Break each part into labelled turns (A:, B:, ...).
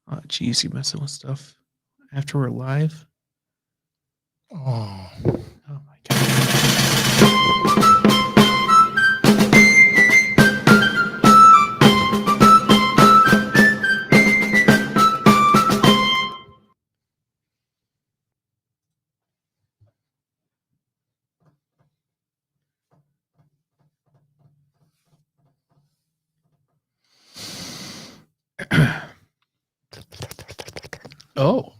A: Oh, geez, you messing with stuff after we're live?
B: Oh,
A: Oh my god. Oh.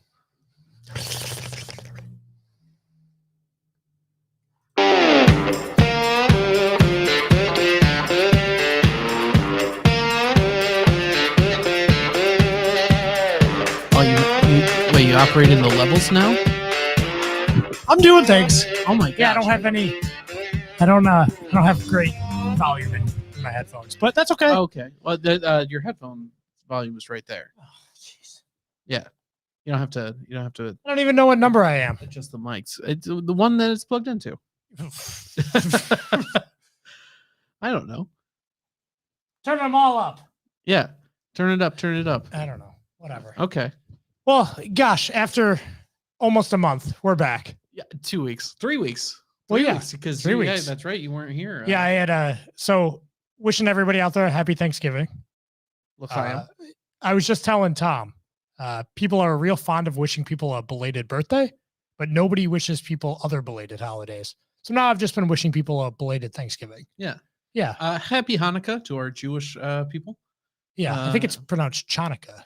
A: Wait, you operate in the levels now?
B: I'm doing things.
A: Oh my god.
B: Yeah, I don't have any. I don't have great volume in my headphones, but that's okay.
A: Okay. Well, your headphone volume is right there.
B: Oh, jeez.
A: Yeah. You don't have to.
B: I don't even know what number I am.
A: Adjust the mics. It's the one that it's plugged into. I don't know.
B: Turn them all up.
A: Yeah. Turn it up. Turn it up.
B: I don't know. Whatever.
A: Okay.
B: Well, gosh, after almost a month, we're back.
A: Yeah. 2 weeks. 3 weeks.
B: Well, yeah,
A: Because
B: 3 weeks.
A: Yeah, that's right. You weren't here.
B: Yeah, I had so wishing everybody out there a happy Thanksgiving. I was just telling Tom, people are real fond of wishing people a belated birthday, but nobody wishes people other belated holidays. So now I've just been wishing people a belated Thanksgiving.
A: Yeah.
B: Yeah.
A: Happy Hanukkah to our Jewish people.
B: Yeah, I think it's pronounced Chanukah.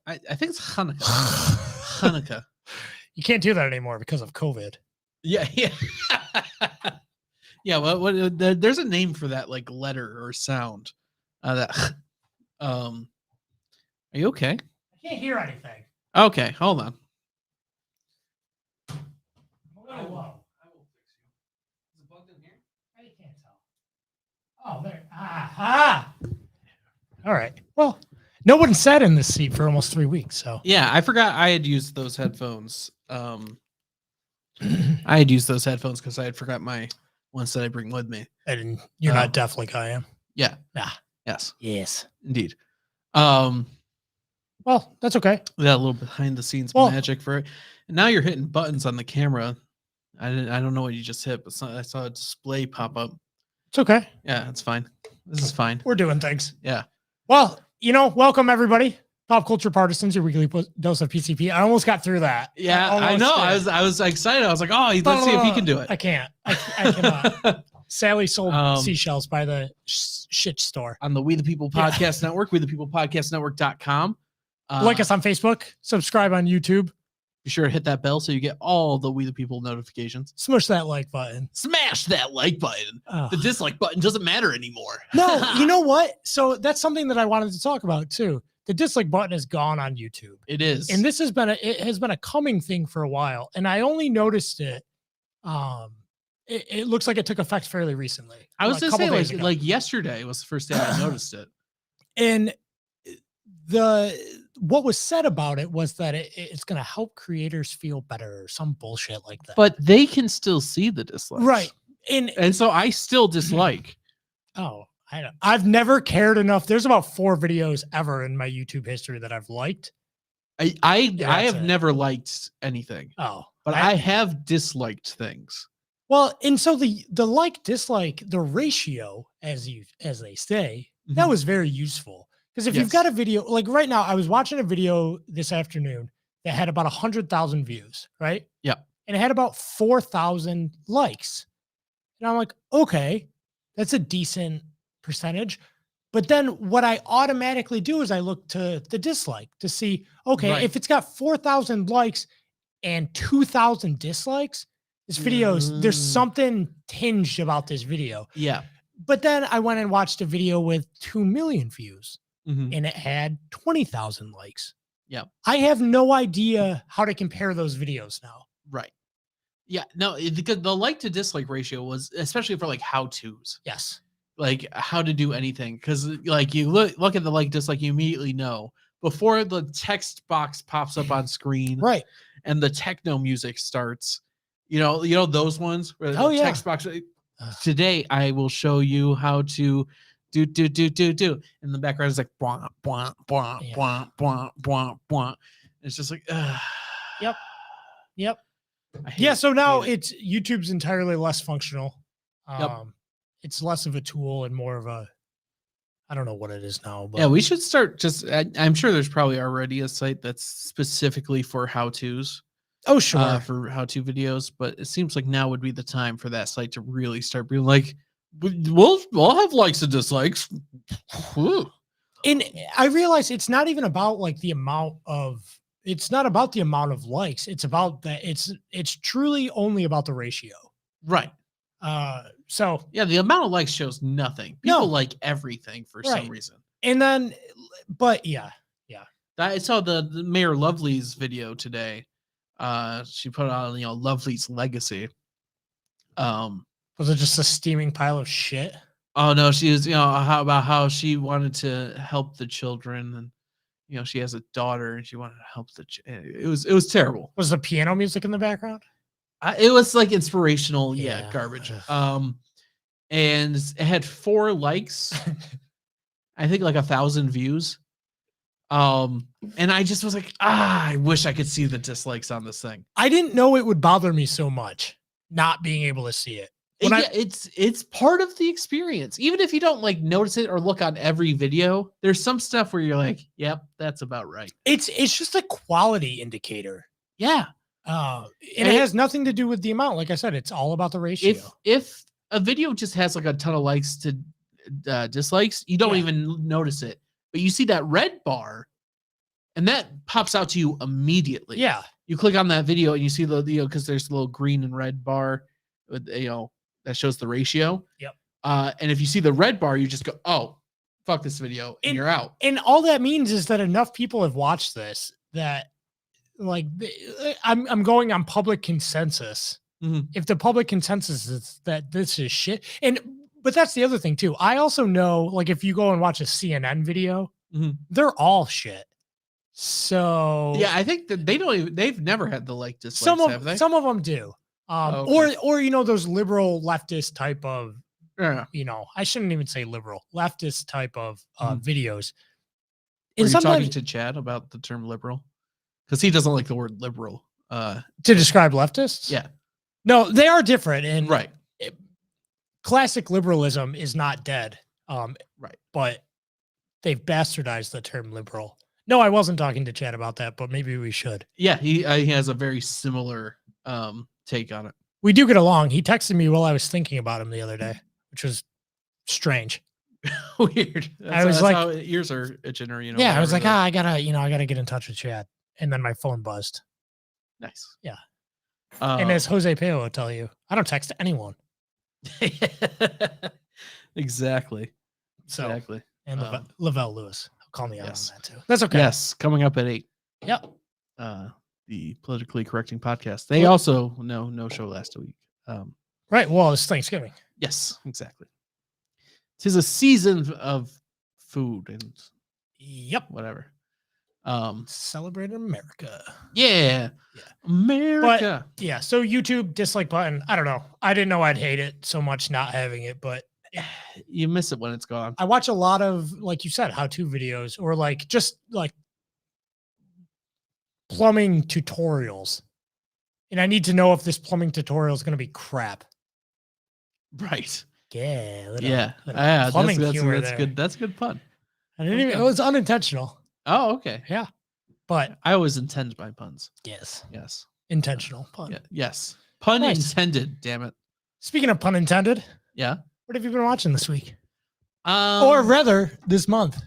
A: I think it's Hanukkah. Hanukkah.
B: You can't do that anymore because of COVID.
A: Yeah, yeah. Yeah, well, there's a name for that, like letter or sound. That are you okay?
B: I can't hear anything.
A: Okay, hold on.
B: I'm a little low.
A: I will fix you. Is it plugged in here?
B: I can't tell. Oh, there. Aha! All right. Well, no one sat in this seat for almost 3 weeks, so.
A: Yeah, I forgot I had used those headphones. I had used those headphones because I had forgot my ones that I bring with me.
B: And you're not deaf like I am.
A: Yeah.
B: Nah.
A: Yes.
B: Yes.
A: Indeed.
B: Well, that's okay.
A: That little behind the scenes magic for it. And now you're hitting buttons on the camera. I don't know what you just hit, but I saw a display pop up.
B: It's okay.
A: Yeah, it's fine. This is fine.
B: We're doing things.
A: Yeah.
B: Well, welcome everybody. Pop Culture Partisans, your weekly dose of PCP. I almost got through that.
A: Yeah, I know.
B: Did.
A: I was excited. I was like, oh, let's see if he can do it.
B: I can't. I cannot. Sally sold seashells by the shit store.
A: On the We the People Podcast Network, WeThePeoplePodcastNetwork.com.
B: Like us on Facebook. Subscribe on YouTube.
A: Be sure to hit that bell so you get all the We the People notifications.
B: Smush that like button.
A: Smash that like button. Oh. The dislike button doesn't matter anymore.
B: No, you know what? So that's something that I wanted to talk about too. The dislike button is gone on YouTube.
A: It is.
B: And this has been a coming thing for a while. And I only noticed it. It looks like it took effect fairly recently.
A: I was going to say like yesterday was the first day I noticed it.
B: And what was said about it was that it's going to help creators feel better or some bullshit like that.
A: But they can still see the dislikes.
B: Right.
A: And so I still dislike.
B: Oh, I've never cared enough. There's about 4 videos ever in my YouTube history that I've liked.
A: I have never liked anything.
B: Oh,
A: but I have disliked things.
B: Well, and so the like dislike, the ratio, as they say, that was very useful. Because if you've got a video, like right now, I was watching a video this afternoon that had about 100,000 views, right?
A: Yeah.
B: And it had about 4,000 likes. And I'm like, okay, that's a decent percentage. But then what I automatically do is I look to the dislike to see, okay, if it's got 4,000 likes and 2,000 dislikes, this video's, there's something tinged about this video.
A: Yeah.
B: But then I went and watched a video with 2 million views. And it had 20,000 likes.
A: Yeah.
B: I have no idea how to compare those videos now.
A: Right. Yeah. No, the like to dislike ratio was especially for like how-tos.
B: Yes.
A: Like how to do anything. Because like you look at the like dislike, you immediately know before the text box pops up on screen.
B: Right.
A: And the techno music starts. You know those ones where the text box. Today I will show you how to do. In the background is like bwah, bwah, bwah,
B: Yeah.
A: bwah, bwah, bwah, bwah. It's just like,
B: Yep. Yep.
A: I hate
B: Yeah.
A: it.
B: So now
A: Hate it.
B: it's YouTube's entirely less functional.
A: Yep.
B: It's less of a tool and more of a, I don't know what it is now, but
A: Yeah, we should start just. I'm sure there's probably already a site that's specifically for how-tos.
B: oh sure.
A: For how-to videos, but it seems like now would be the time for that site to really start being like, we'll have likes and dislikes. Whew.
B: And I realize it's not even about like the amount of, it's not about the amount of likes. It's about that it's truly only about the ratio.
A: Right.
B: So
A: Yeah, the amount of likes shows nothing. People like everything for some reason.
B: And then, but yeah.
A: I saw the Mayor Lovely's video today. She put on, Lovely's legacy.
B: Was it just a steaming pile of shit?
A: Oh no, she was, how she wanted to help the children, and she has a daughter and she wanted to help it was terrible.
B: Was the piano music in the background?
A: It was like inspirational,
B: Yeah.
A: garbage. And it had 4 likes, I think like 1,000 views. And I just was like, I wish I could see the dislikes on this thing.
B: I didn't know it would bother me so much not being able to see it.
A: It's part of the experience. Even if you don't like notice it or look on every video, there's some stuff where you're like, yep, that's about right.
B: It's just a quality indicator.
A: Yeah.
B: And it has nothing to do with the amount. Like I said, it's all about the ratio.
A: If a video just has like a ton of likes to dislikes, you don't even notice it. But you see that red bar, and that pops out to you immediately.
B: Yeah.
A: You click on that video and you see the because there's a little green and red bar with that shows the ratio.
B: Yep.
A: And if you see the red bar, you just go, oh, fuck this video, and you're out.
B: And all that means is that enough people have watched this that like I'm going on public consensus.
A: Mm-hmm.
B: If the public consensus is that this is shit, but that's the other thing too. I also know, like, if you go and watch a CNN video, they're all shit. So
A: yeah, I think that they've never had the like dislikes, have they?
B: Some of them do.
A: Okay.
B: Or those liberal leftist type of,
A: yeah.
B: I shouldn't even say liberal, leftist type of videos.
A: Are you talking to Chad about the term liberal? Because he doesn't like the word liberal.
B: To describe leftists?
A: Yeah.
B: No, they are different. And
A: right.
B: Classic liberalism is not dead.
A: Right.
B: But they've bastardized the term liberal. No, I wasn't talking to Chad about that, but maybe we should.
A: Yeah, he has a very similar take on it.
B: We do get along. He texted me while I was thinking about him the other day, which was strange.
A: Weird.
B: I was like,
A: how ears are itching, or
B: yeah, I was like, I gotta get in touch with Chad, and then my phone buzzed.
A: Nice.
B: Yeah. And as Jose Peo will tell you, I don't text anyone.
A: Exactly.
B: So,
A: exactly.
B: And Lavelle Lewis. Call me out on that too.
A: That's okay. Yes, coming up at 8.
B: Yep.
A: The politically correcting podcast. They also no show last week.
B: Right. Well, it's Thanksgiving.
A: Yes, exactly. 'Tis a season of food and whatever.
B: Celebrate America.
A: Yeah. America.
B: But, yeah. So YouTube dislike button. I don't know. I didn't know I'd hate it so much not having it, but
A: you miss it when it's gone.
B: I watch a lot of, like you said, how-to videos or like just like plumbing tutorials. And I need to know if this plumbing tutorial is going to be crap.
A: Right.
B: Yeah.
A: Plumbing humor that's good. That's a good pun.
B: I didn't even, it was unintentional.
A: Oh, okay.
B: Yeah. But
A: I always intend my puns.
B: Yes.
A: Intentional
B: pun.
A: Yeah. Yes. Pun intended, damn it.
B: Speaking of pun intended.
A: Yeah.
B: What have you been watching this week? Or rather, this month?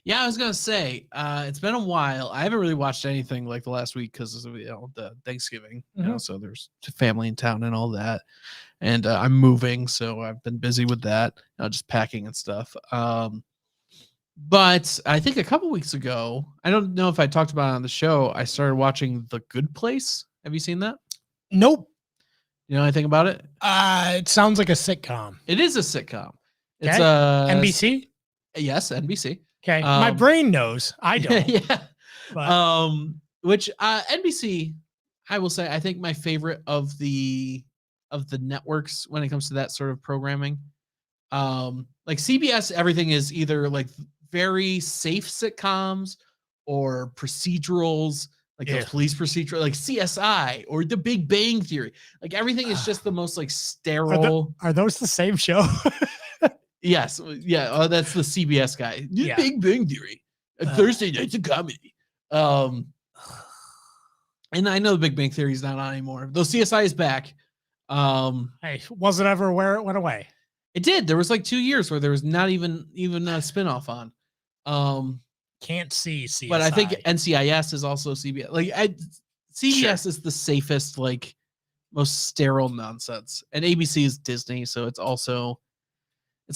A: Yeah, I was gonna say it's been a while. I haven't really watched anything like the last week because of the Thanksgiving. So there's family in town and all that, and I'm moving, so I've been busy with that, just packing and stuff. But I think a couple weeks ago, I don't know if I talked about it on the show, I started watching The Good Place. Have you seen that?
B: Nope.
A: You know anything about it?
B: It sounds like a sitcom.
A: It is a sitcom. It's
B: NBC?
A: Yes, NBC.
B: Okay. My brain knows. I don't.
A: Yeah.
B: But.
A: Which NBC, I will say, I think my favorite of the networks when it comes to that sort of programming. Like CBS, everything is either like very safe sitcoms or procedurals, like those police procedural, like CSI or The Big Bang Theory. Like everything is just the most like sterile.
B: Are those the same show?
A: Yes, yeah. Oh, that's the CBS guy.
B: Yeah.
A: Big Bang Theory. Thursday nights a comedy. And I know The Big Bang Theory is not on anymore. Though CSI is back.
B: Hey, was it ever where it went away?
A: It did. There was like 2 years where there was not even a spinoff on.
B: Can't see CSI.
A: But I think NCIS is also CBS. Like CBS is the safest, like most sterile nonsense, and ABC is Disney, so it's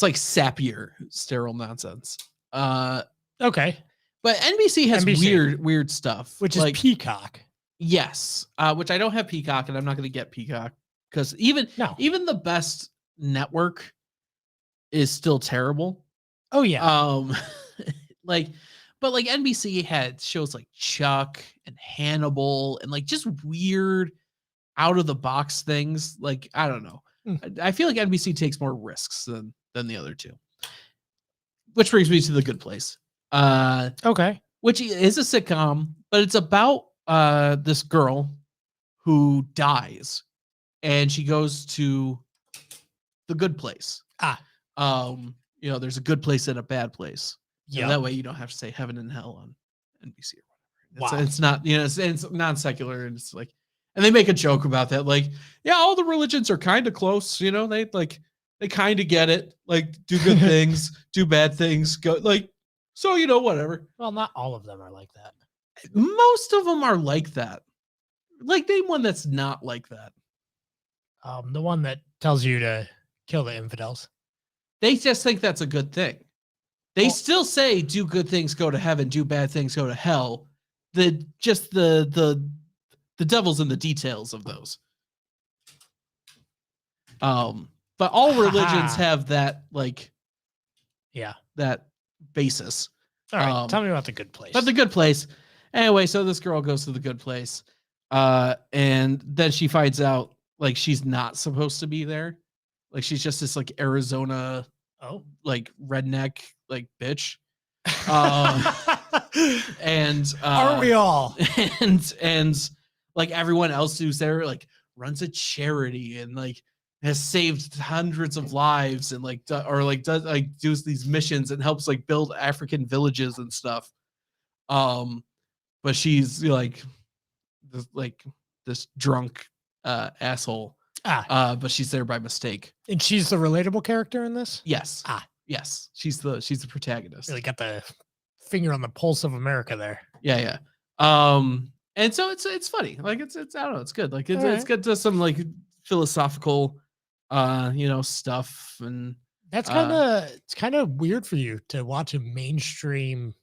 A: like sappier sterile nonsense.
B: Okay,
A: but NBC has weird stuff,
B: which
A: like,
B: is Peacock.
A: Yes, which I don't have Peacock, and I'm not going to get Peacock because even the best network is still terrible.
B: Oh yeah.
A: But like NBC had shows like Chuck and Hannibal and like just weird out of the box things. Like, I don't know. I feel like NBC takes more risks than the other two. Which brings me to The Good Place.
B: Okay.
A: Which is a sitcom, but it's about this girl who dies and she goes to the good place. There's a good place and a bad place. Yeah. That way you don't have to say heaven and hell on NBC or whatever. It's not, it's non-secular, and it's like, and they make a joke about that. Like, yeah, all the religions are kind of close, they kind of get it. Like, do good things, do bad things, go like, so, whatever.
B: Well, not all of them are like that.
A: Most of them are like that. Like, name one that's not like that.
B: The one that tells you to kill the infidels.
A: They just think that's a good thing. They still say, do good things, go to heaven, do bad things, go to hell. The devil's in the details of those. But all religions have that, like, that basis.
B: All right, tell me about The Good Place.
A: But The Good Place. Anyway, so this girl goes to The Good Place. And then she finds out, like, she's not supposed to be there. Like, she's just this, like, Arizona, like, redneck, like, bitch. And
B: aren't we all?
A: And like everyone else who's there, like, runs a charity and like has saved hundreds of lives and like does these missions and helps like build African villages and stuff. But she's like this drunk asshole. But she's there by mistake.
B: And she's the relatable character in this?
A: Yes. Yes. She's the protagonist.
B: Really got the finger on the pulse of America there.
A: Yeah. And so it's funny. Like it's I don't know, it's good. Like it's good to some like philosophical stuff, and
B: that's kind of weird for you to watch a mainstream.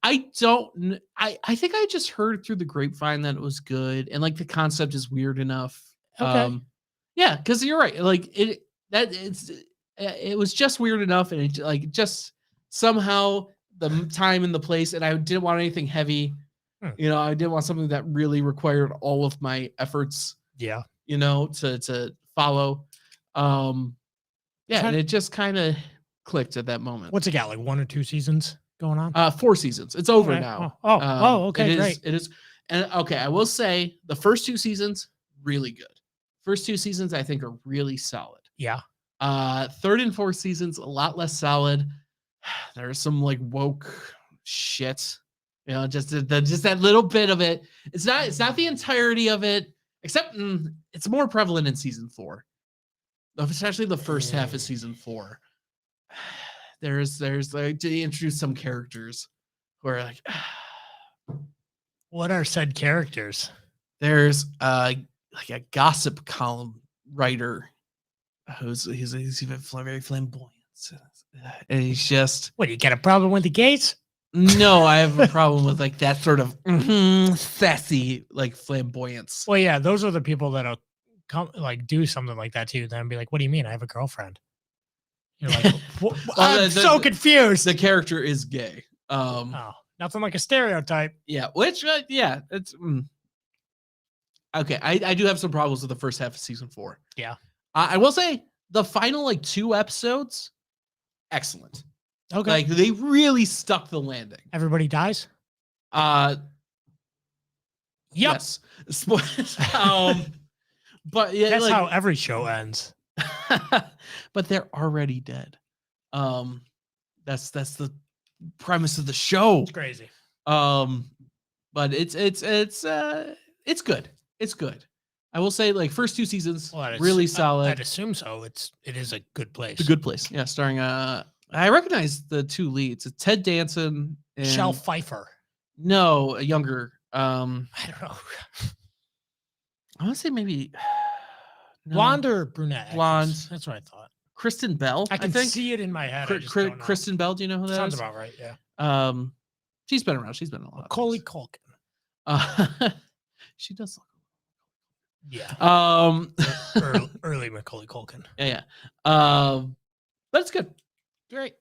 A: I think I just heard through the grapevine that it was good, and like the concept is weird enough.
B: Okay.
A: Yeah, because you're right. Like it was just weird enough, and it like just somehow the time and the place, and I didn't want anything heavy. I didn't want something that really required all of my efforts.
B: Yeah.
A: To follow. And it just kind of clicked at that moment.
B: What's it got? Like 1 or 2 seasons going on?
A: 4 seasons. It's over now.
B: Okay, great.
A: It is. And okay, I will say the first 2 seasons, really good. First 2 seasons, I think, are really solid.
B: Yeah.
A: Third and fourth seasons, a lot less solid. There's some like woke shit. Just that little bit of it. It's not the entirety of it, except it's more prevalent in season 4, especially the first half of season 4. There's like to introduce some characters who are like,
B: what are said characters?
A: There's like a gossip column writer he's even very flamboyant, and he's just.
B: What, you got a problem with the gays?
A: No, I have a problem with like that sort of sassy like flamboyance.
B: Well, yeah, those are the people that'll come like do something like that too. Then be like, "What do you mean? I have a girlfriend." You're like, "I'm so confused."
A: The character is gay.
B: Nothing like a stereotype.
A: Yeah, which it's okay. I do have some problems with the first half of season 4.
B: Yeah,
A: I will say the final like 2 episodes, excellent.
B: Okay.
A: Like they really stuck the landing.
B: Everybody dies.
A: Yep. Yes. But yeah,
B: That's
A: like,
B: how every show ends.
A: but they're already dead. That's the premise of the show.
B: It's crazy.
A: But it's good. It's good. I will say, like, first 2 seasons really solid.
B: I'd assume so. It is a good place.
A: It's a good place. Yeah, starring I recognize the 2 leads. It's Ted Danson and
B: Michelle Pfeiffer.
A: No, a younger.
B: I don't know.
A: I want to say maybe
B: Blonde or brunette?
A: Blonde.
B: Actress. That's what I thought.
A: Kristen Bell.
B: I can
A: think.
B: see it in my head. I just don't know.
A: Kristen Bell. Do you know who that
B: Sounds
A: is?
B: about right. Yeah.
A: She's been around. She's been in a lot.
B: Macaulay Culkin.
A: She does look.
B: Yeah. Early Macaulay Culkin.
A: Yeah. But it's good.
B: Great.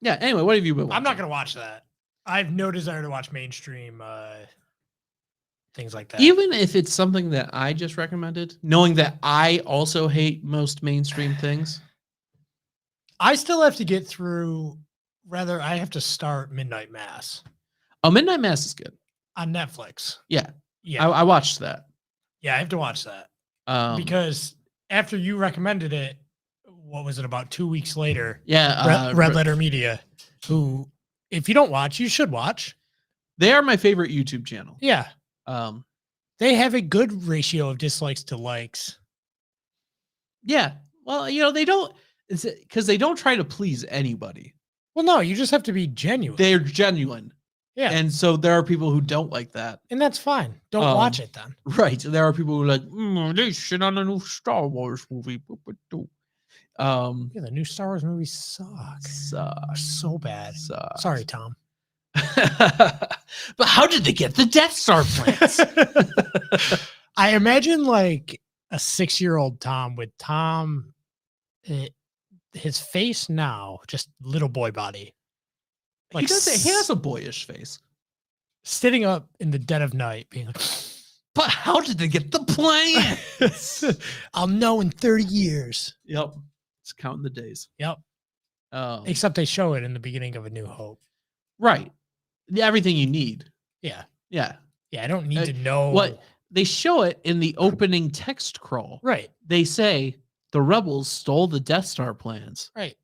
A: Yeah. Anyway, what have you been watching?
B: I'm not gonna watch that. I have no desire to watch mainstream things like that.
A: Even if it's something that I just recommended, knowing that I also hate most mainstream things.
B: I still have to get through. Rather, I have to start Midnight Mass.
A: Oh, Midnight Mass is good
B: on Netflix.
A: Yeah.
B: Yeah.
A: I watched that.
B: Yeah, I have to watch that. Because after you recommended it, what was it, about 2 weeks later?
A: Yeah.
B: Red Letter Media, who, if you don't watch, you should watch.
A: They are my favorite YouTube channel.
B: Yeah. They have a good ratio of dislikes to likes.
A: Yeah. Well, they don't, because they don't try to please anybody.
B: Well, no, you just have to be genuine.
A: They're genuine.
B: Yeah.
A: And so there are people who don't like that.
B: And that's fine. Don't watch it then.
A: Right. There are people who are like, they shit on a new Star Wars movie.
B: Yeah, the new Star Wars movie sucks. So bad. Sorry, Tom.
A: But how did they get the Death Star plans?
B: I imagine like a 6-year-old Tom with his face now, just little boy body.
A: Like he has a boyish face.
B: Sitting up in the dead of night, being like,
A: but how did they get the plans?
B: I'll know in 30 years.
A: Yep. It's counting the days.
B: Yep. Except they show it in the beginning of A New Hope.
A: Right. Everything you need.
B: Yeah.
A: Yeah.
B: Yeah. I don't need to know
A: what they show it in the opening text crawl.
B: Right.
A: They say the rebels stole the Death Star plans.
B: Right.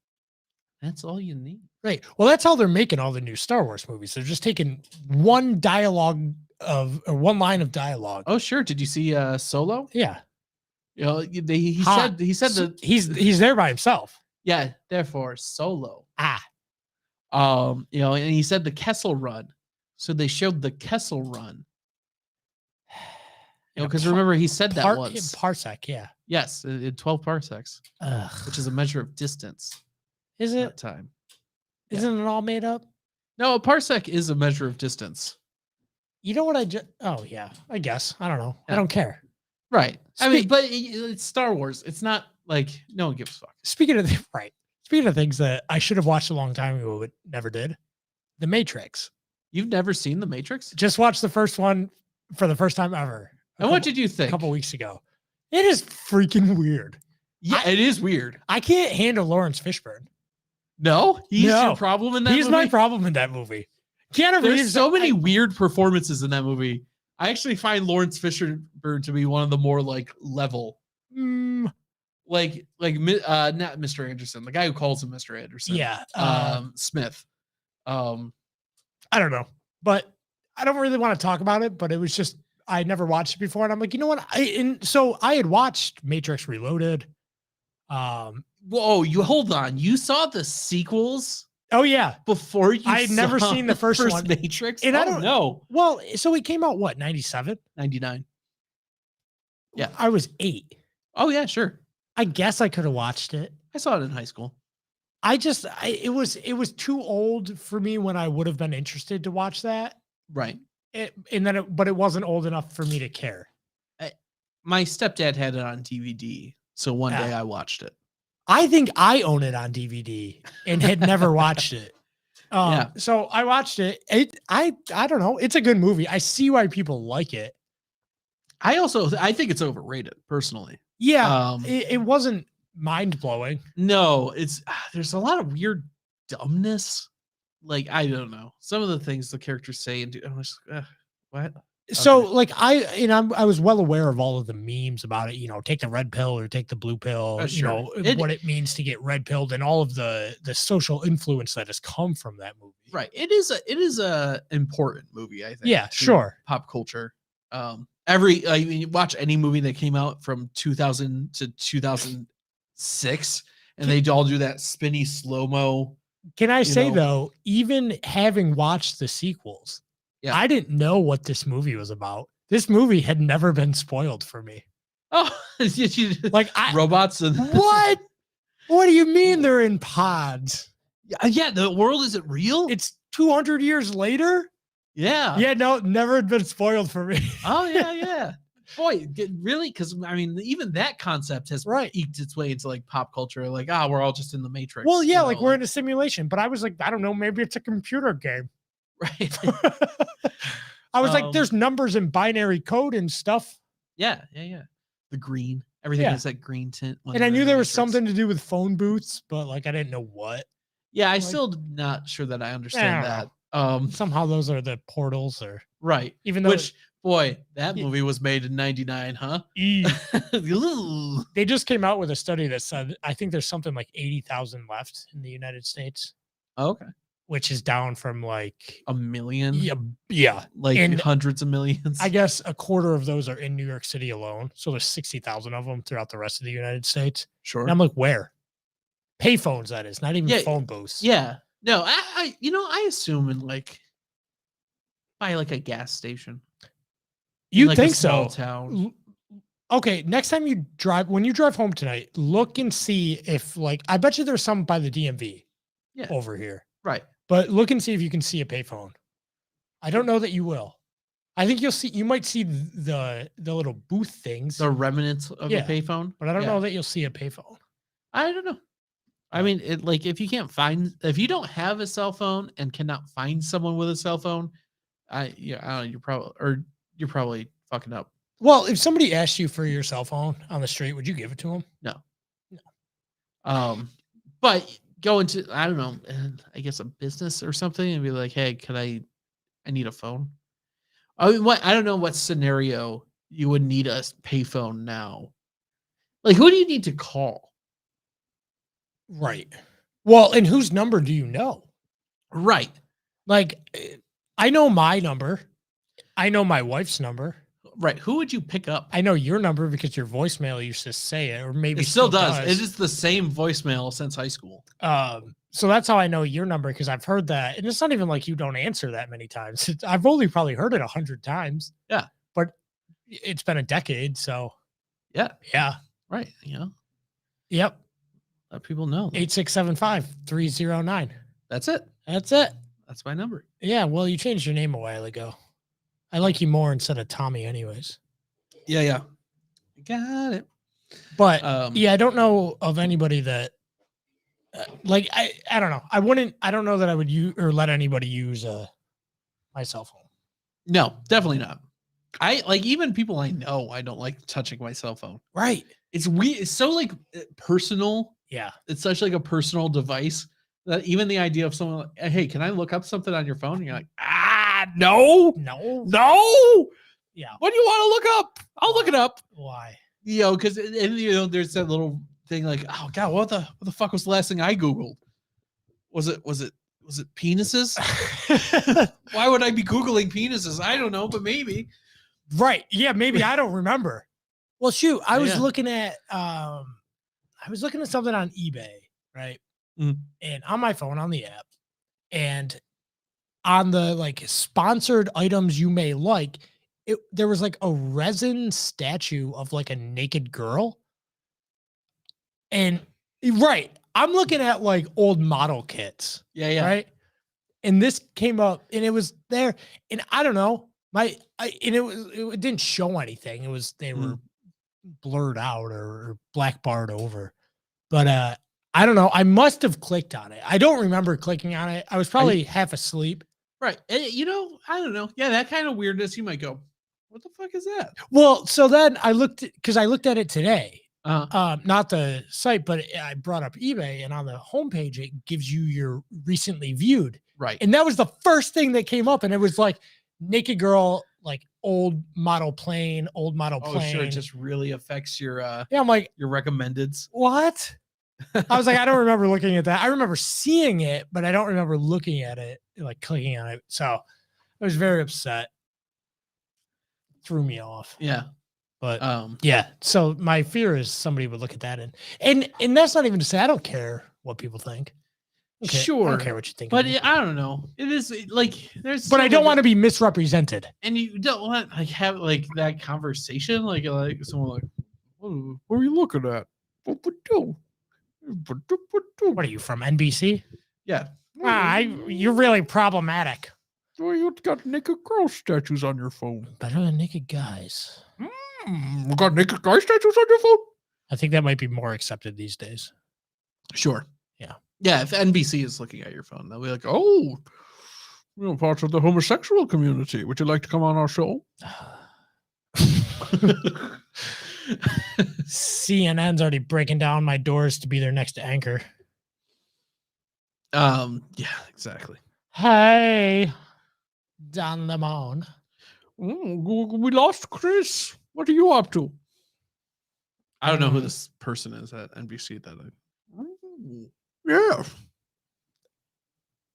A: That's all you need.
B: Right. Well, that's how they're making all the new Star Wars movies. They're just taking one line of dialogue.
A: Oh, sure. Did you see Solo?
B: Yeah.
A: He said that
B: he's there by himself.
A: Yeah. Therefore, Solo.
B: And
A: he said the Kessel Run. So they showed the Kessel Run. Because remember he said that once.
B: Parsec, yeah.
A: Yes, in 12 parsecs, which is a measure of distance.
B: Is it?
A: Time.
B: Isn't it all made up?
A: No, a parsec is a measure of distance.
B: You know what oh, yeah, I guess. I don't know. Yeah. I don't care.
A: Right. But it's Star Wars. It's not like no one gives a fuck.
B: Speaking of things that I should have watched a long time ago but never did, The Matrix.
A: You've never seen The Matrix?
B: Just watched the first one for the first time ever.
A: What did you think?
B: A couple weeks ago. It is freaking weird.
A: Yeah, it is weird.
B: I can't handle Lawrence Fishburne.
A: No? He's your problem in that movie?
B: He's my problem in that movie.
A: There's so many weird performances in that movie. I actually find Lawrence Fishburne to be one of the more like level. Not Mr. Anderson, the guy who calls him Mr. Anderson.
B: Yeah.
A: Smith.
B: I don't know. But I don't really want to talk about it, but it was just I never watched it before, and I'm like, you know what? So I had watched Matrix Reloaded.
A: Whoa, you hold on. You saw the sequels?
B: Oh yeah.
A: Before you
B: I had never seen the first one.
A: Matrix?
B: And I don't
A: know.
B: Well, so it came out what, 97?
A: 99. Yeah.
B: I was 8.
A: Oh yeah, sure.
B: I guess I could have watched it.
A: I saw it in high school.
B: It was too old for me when I would have been interested to watch that.
A: Right.
B: But it wasn't old enough for me to care.
A: My stepdad had it on DVD, so one day I watched it.
B: I think I own it on DVD and had never watched it. So I watched it. I don't know. It's a good movie. I see why people like it.
A: I think it's overrated, personally.
B: Yeah, it wasn't mind blowing.
A: No, it's there's a lot of weird dumbness. Like I don't know some of the things the characters say and do. I'm just what?
B: So
A: Okay.
B: like I was well aware of all of the memes about it, take the red pill or take the blue pill,
A: Sure.
B: what it means to get red pilled and all of the social influence that has come from that movie.
A: Right. It is a important movie, I think.
B: Yeah,
A: to
B: sure.
A: Pop culture. I mean, you watch any movie that came out from 2000 to 2006 and they all do that spinny slow-mo.
B: Can I say though, even having watched the sequels,
A: Yeah.
B: I didn't know what this movie was about. This movie had never been spoiled for me.
A: Oh,
B: like
A: robots and
B: what? What do you mean they're in pods?
A: Yeah, the world isn't real.
B: It's 200 years later.
A: Yeah.
B: Yeah, no, never had been spoiled for me.
A: Oh yeah. Boy, really? Because I mean, even that concept has eked its way into like pop culture. Like, we're all just in the Matrix.
B: Well, yeah, like we're in a simulation. But I was like, I don't know, maybe it's a computer game.
A: Right.
B: I was like, there's numbers and binary code and stuff.
A: Yeah. The green, everything is that green tint.
B: And I knew there was something to do with phone booths, but like I didn't know what.
A: Yeah, I still not sure that I understand that.
B: Somehow those are the portals, or
A: right.
B: Even though,
A: boy, that movie was made in '99, huh?
B: They just came out with a study that said I think there's something like 80,000 left in the United States.
A: Okay.
B: Which is down from like
A: 1 million.
B: Yeah.
A: Like hundreds of millions.
B: I guess a quarter of those are in New York City alone. So there's 60,000 of them throughout the rest of the United States.
A: Sure.
B: And I'm like, where? Payphones, that is, not even phone booths.
A: Yeah. No, I assume in by like a gas station.
B: You
A: like
B: think
A: a small
B: so?
A: Town.
B: Okay, next time when you drive home tonight, look and see if I bet you there's some by the DMV over here.
A: Right.
B: But look and see if you can see a payphone. I don't know that you will. I think you might see the little booth things.
A: The remnants of a payphone.
B: But I don't know that you'll see a payphone.
A: I don't know. I mean, if you don't have a cell phone and cannot find someone with a cell phone, I don't know, you're probably fucking up.
B: Well, if somebody asked you for your cell phone on the street, would you give it to them?
A: No. But go into, I don't know, I guess a business or something and be like, hey, I need a phone. I mean, I don't know what scenario you would need a payphone now. Like, who do you need to call?
B: Right. Well, and whose number do you know?
A: Right.
B: Like, I know my number. I know my wife's number.
A: Right. Who would you pick up?
B: I know your number because your voicemail used to say it, or maybe
A: it still does. It is the same voicemail since high school.
B: So that's how I know your number, because I've heard that, and it's not even like you don't answer that many times. I've only probably heard it 100 times.
A: Yeah,
B: but it's been a decade, so
A: yeah,
B: right.
A: Yep. Let people know.
B: 8675-309.
A: That's it. That's my number.
B: Yeah. Well, you changed your name a while ago. I like you more instead of Tommy, anyways.
A: Yeah. Got it.
B: But I don't know of anybody that. I don't know. I don't know that I would use or let anybody use my cell phone.
A: No, definitely not. I even people I know, I don't like touching my cell phone.
B: Right.
A: It's weird. It's so personal.
B: Yeah.
A: It's such a personal device that even the idea of someone hey, can I look up something on your phone? And you're like, no. Yeah. What do you want to look up? I'll look it up.
B: Why?
A: Because there's that little thing like, oh god, what the fuck was the last thing I googled? Was it penises? Why would I be googling penises? I don't know, but maybe.
B: Right. Yeah, maybe. I don't remember. Well, shoot, I was looking at something on eBay, right? And on my phone on the app, and on the sponsored items you may like, there was a resin statue of a naked girl. And right, I'm looking at old model kits.
A: Yeah.
B: Right. And this came up and it was there. And I don't know, it didn't show anything. It was, they were blurred out or blackbarred over. But I don't know. I must have clicked on it. I don't remember clicking on it. I was probably half asleep.
A: Right. I don't know. Yeah, that kind of weirdness, you might go, what the fuck is that?
B: Well, so then I looked at it today, Not the site, but I brought up eBay, and on the homepage, it gives you your recently viewed.
A: Right.
B: And that was the first thing that came up. And it was like naked girl, like old model plane.
A: Oh, sure. It just really affects your
B: yeah, I'm like,
A: your recommendeds.
B: what? I was like, I don't remember looking at that. I remember seeing it, but I don't remember looking at it, like clicking on it. So I was very upset. Threw me off.
A: Yeah.
B: But yeah, so my fear is somebody would look at that and that's not even to say I don't care what people think. Okay,
A: sure,
B: I don't care what you think.
A: But I don't know. It is like there's.
B: But I don't want to be misrepresented.
A: And you don't want like have like that conversation like someone like, what are you looking at?
B: What are you from NBC?
A: Yeah.
B: You're really problematic.
A: Well, you got naked girl statues on your phone.
B: Better than naked guys.
A: We got naked guy statues on your phone.
B: I think that might be more accepted these days.
A: Sure.
B: Yeah.
A: Yeah. If NBC is looking at your phone, they'll be like, oh, part of the homosexual community. Would you like to come on our show?
B: CNN's already breaking down my doors to be their next anchor.
A: Yeah, exactly.
B: Hey, Don Lemon.
A: We lost Chris. What are you up to? I don't know who this person is at NBC that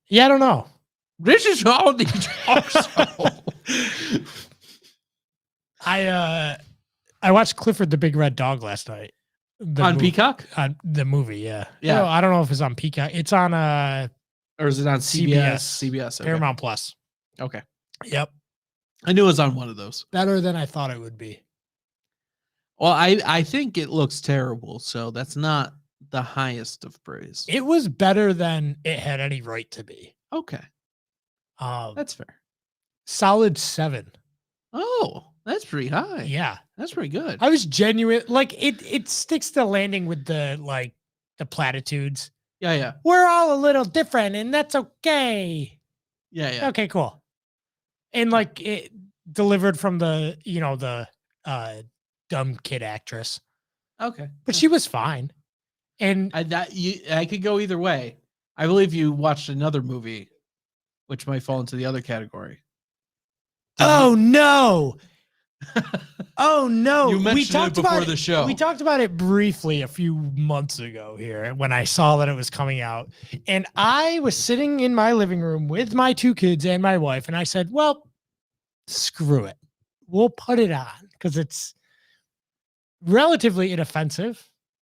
B: Yeah, I don't know.
A: This is how they talk.
B: I watched Clifford the Big Red Dog last night.
A: On Peacock?
B: The movie, yeah.
A: Yeah.
B: No, I don't know if it's on Peacock. It's on
A: or is it on CBS? CBS. Okay.
B: Paramount Plus.
A: Okay.
B: Yep.
A: I knew it was on one of those.
B: Better than I thought it would be.
A: Well, I think it looks terrible, so that's not the highest of praise.
B: It was better than it had any right to be.
A: Okay. That's fair.
B: Solid 7.
A: Oh, that's pretty high.
B: Yeah.
A: That's pretty good.
B: I was genuine. Like it sticks to landing with the platitudes.
A: Yeah.
B: We're all a little different and that's okay.
A: Yeah.
B: Okay, cool. And like it delivered from the dumb kid actress.
A: Okay.
B: But she was fine. And
A: I could go either way. I believe you watched another movie, which might fall into the other category.
B: Oh no. Oh no.
A: You mentioned it before the show.
B: We talked about it briefly a few months ago here when I saw that it was coming out. And I was sitting in my living room with my 2 kids and my wife. And I said, well, screw it. We'll put it on because it's relatively inoffensive.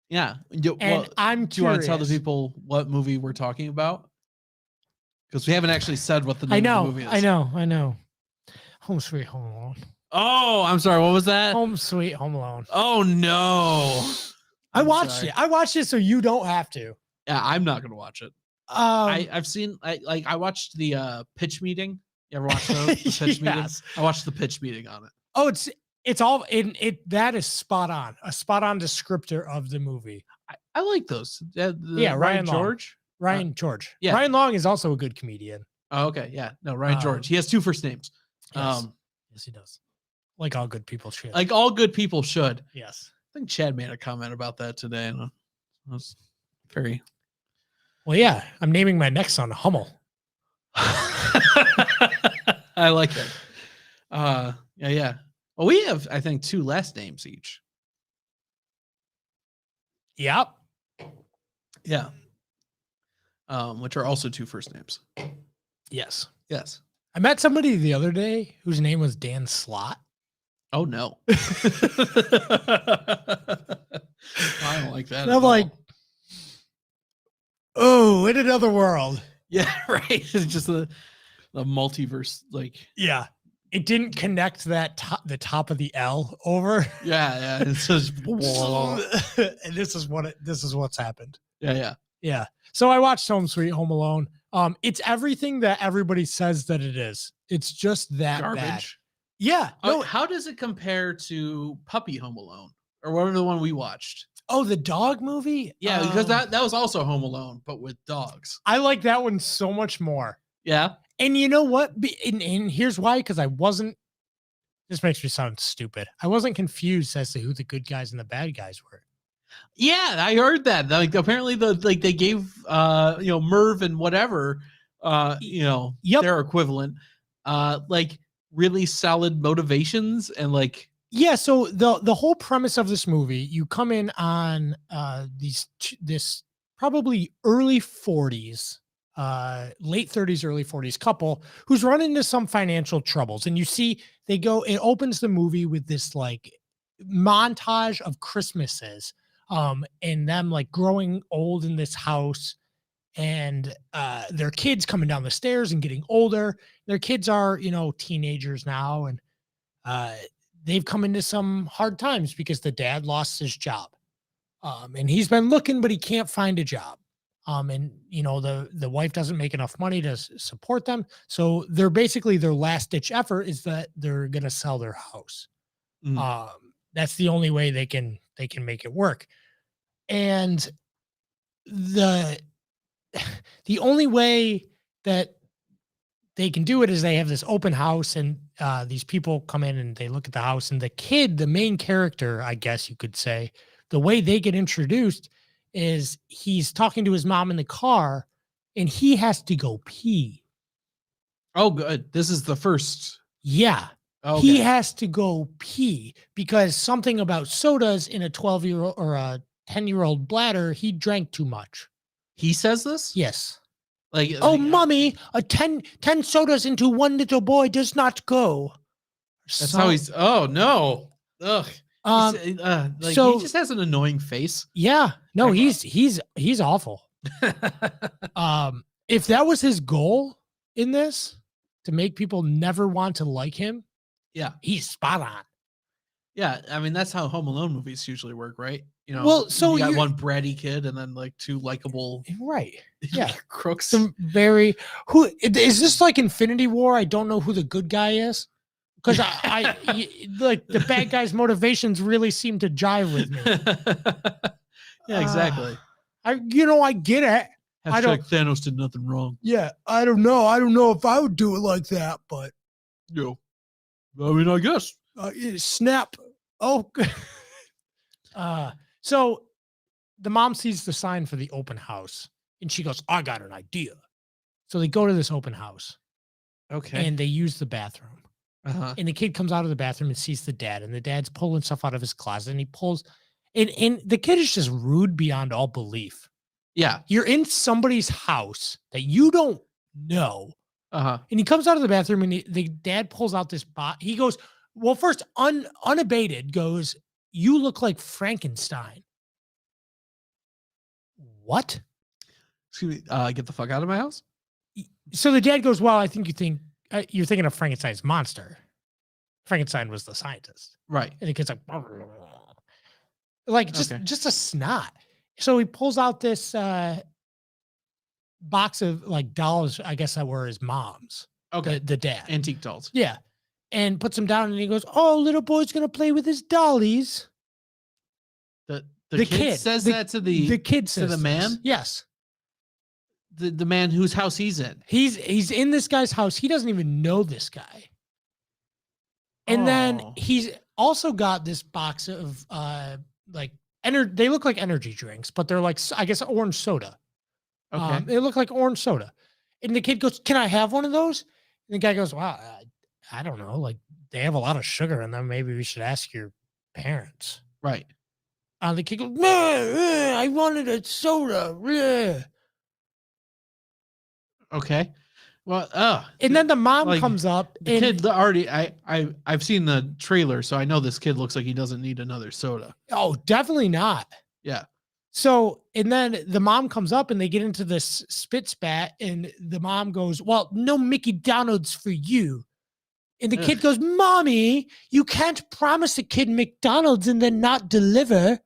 A: Yeah.
B: And I'm curious.
A: Do you want to tell the people what movie we're talking about? Because we haven't actually said what the name of the movie is.
B: I know. Home Sweet Home Alone.
A: Oh, I'm sorry. What was that?
B: Home Sweet Home Alone.
A: Oh no.
B: I watched it. I watched it so you don't have to.
A: Yeah, I'm not gonna watch it. I've seen I watched the pitch meeting. You ever watch those? The pitch meeting? I watched the pitch meeting on it.
B: Oh, it's all in it. That is spot on. A spot on descriptor of the movie.
A: I like those.
B: Ryan
A: George.
B: Ryan George.
A: Yeah.
B: Ryan Long is also a good comedian.
A: Oh, okay. Yeah. No, Ryan George. He has 2 first names.
B: Yes. Yes, he does. Like all good people should.
A: Like all good people should.
B: Yes.
A: I think Chad made a comment about that today, and I was very.
B: Well, yeah. I'm naming my next son Hummel.
A: I like it. Yeah. Well, we have, I think, 2 last names each.
B: Yep.
A: Yeah. Which are also 2 first names.
B: Yes.
A: Yes.
B: I met somebody the other day whose name was Dan Slott.
A: Oh no. I don't like that.
B: And I'm like, oh, in another world.
A: Yeah, right. It's just the multiverse, like.
B: Yeah. It didn't connect the top of the L over.
A: Yeah. It says
B: and this is what's happened.
A: Yeah.
B: So I watched Home Sweet Home Alone. It's everything that everybody says that it is. It's just that
A: garbage.
B: Bad. Yeah. No.
A: How does it compare to Puppy Home Alone or whatever the one we watched?
B: Oh, the dog movie?
A: Yeah, because that was also Home Alone, but with dogs.
B: I like that one so much more.
A: Yeah.
B: And you know what? And here's why, because I wasn't, this makes me sound stupid. I wasn't confused as to who the good guys and the bad guys were.
A: Yeah, I heard that. Like apparently they gave Merv and whatever
B: Yep.
A: their equivalent like really solid motivations and like
B: Yeah, so the whole premise of this movie, you come in on this probably early 40s, late 30s, early 40s couple who's run into some financial troubles. And you see it opens the movie with this like montage of Christmases, and them like growing old in this house, and their kids coming down the stairs and getting older. Their kids are, teenagers now, and uh, they've come into some hard times because the dad lost his job. And he's been looking, but he can't find a job. And the wife doesn't make enough money to support them. So they're basically their last ditch effort is that they're going to sell their house.
A: mm,
B: That's the only way they can make it work. And the the only way that they can do it is they have this open house, and these people come in and they look at the house, and the main character, I guess you could say, the way they get introduced is he's talking to his mom in the car and he has to go pee.
A: oh good. This is the first.
B: Yeah.
A: Okay.
B: He has to go pee because something about sodas in a 12-year-old or a 10-year-old bladder, he drank too much.
A: He says this?
B: Yes.
A: Like
B: oh, mommy, 10 sodas into one little boy does not go.
A: That's how he's. Oh no! Ugh.
B: So
A: he just has an annoying face.
B: Yeah, no, he's awful. If that was his goal in this, to make people never want to like him,
A: yeah,
B: he's spot on.
A: Yeah, I mean that's how Home Alone movies usually work, right?
B: Well, so
A: you got one bratty kid and then like two likable,
B: right? Yeah,
A: crooks.
B: Some who is this like Infinity War? I don't know who the good guy is. Because I like the bad guy's motivations really seem to jive with me.
A: Yeah, exactly.
B: I get it.
A: Hashtag Thanos did nothing wrong.
B: Yeah, I don't know. I don't know if I would do it like that, but
A: I mean, I guess.
B: Snap. Oh, so the mom sees the sign for the open house, and she goes, "I got an idea." So they go to this open house.
A: Okay.
B: And they use the bathroom.
A: Uh-huh.
B: And the kid comes out of the bathroom and sees the dad, and the dad's pulling stuff out of his closet, and he pulls, and the kid is just rude beyond all belief.
A: Yeah.
B: You're in somebody's house that you don't know.
A: Uh-huh.
B: And he comes out of the bathroom, and the dad pulls out this box. He goes, well, first, unabated, goes, "You look like Frankenstein." What?
A: Excuse me, get the fuck out of my house?
B: So the dad goes, well, I think you're thinking of Frankenstein's monster. Frankenstein was the scientist.
A: Right.
B: And the kid's like just a snot. So he pulls out this box of like dolls, I guess that were his mom's.
A: Okay.
B: The dad.
A: Antique dolls.
B: Yeah. And puts them down, and he goes, "Oh, little boy's going to play with his dollies."
A: The kid says that to the
B: kid says
A: to the man?
B: this. Yes.
A: The man whose house he's in.
B: He's in this guy's house. He doesn't even know this guy. And then he's also got this box of they look like energy drinks, but they're like, I guess, orange soda.
A: Okay.
B: They look like orange soda. And the kid goes, "Can I have one of those?" And the guy goes, "Wow, I don't know. Like, they have a lot of sugar in them. Maybe we should ask your parents."
A: Right.
B: The kid goes, "I wanted a soda."
A: Okay. Well,
B: and then the mom comes up.
A: The kid already. I've seen the trailer, so I know this kid looks like he doesn't need another soda.
B: Oh, definitely not.
A: Yeah.
B: So, and then the mom comes up, and they get into this spit spat, and the mom goes, "Well, no Mickey Donald's for you." And the kid goes, "Mommy, you can't promise a kid McDonald's and then not deliver."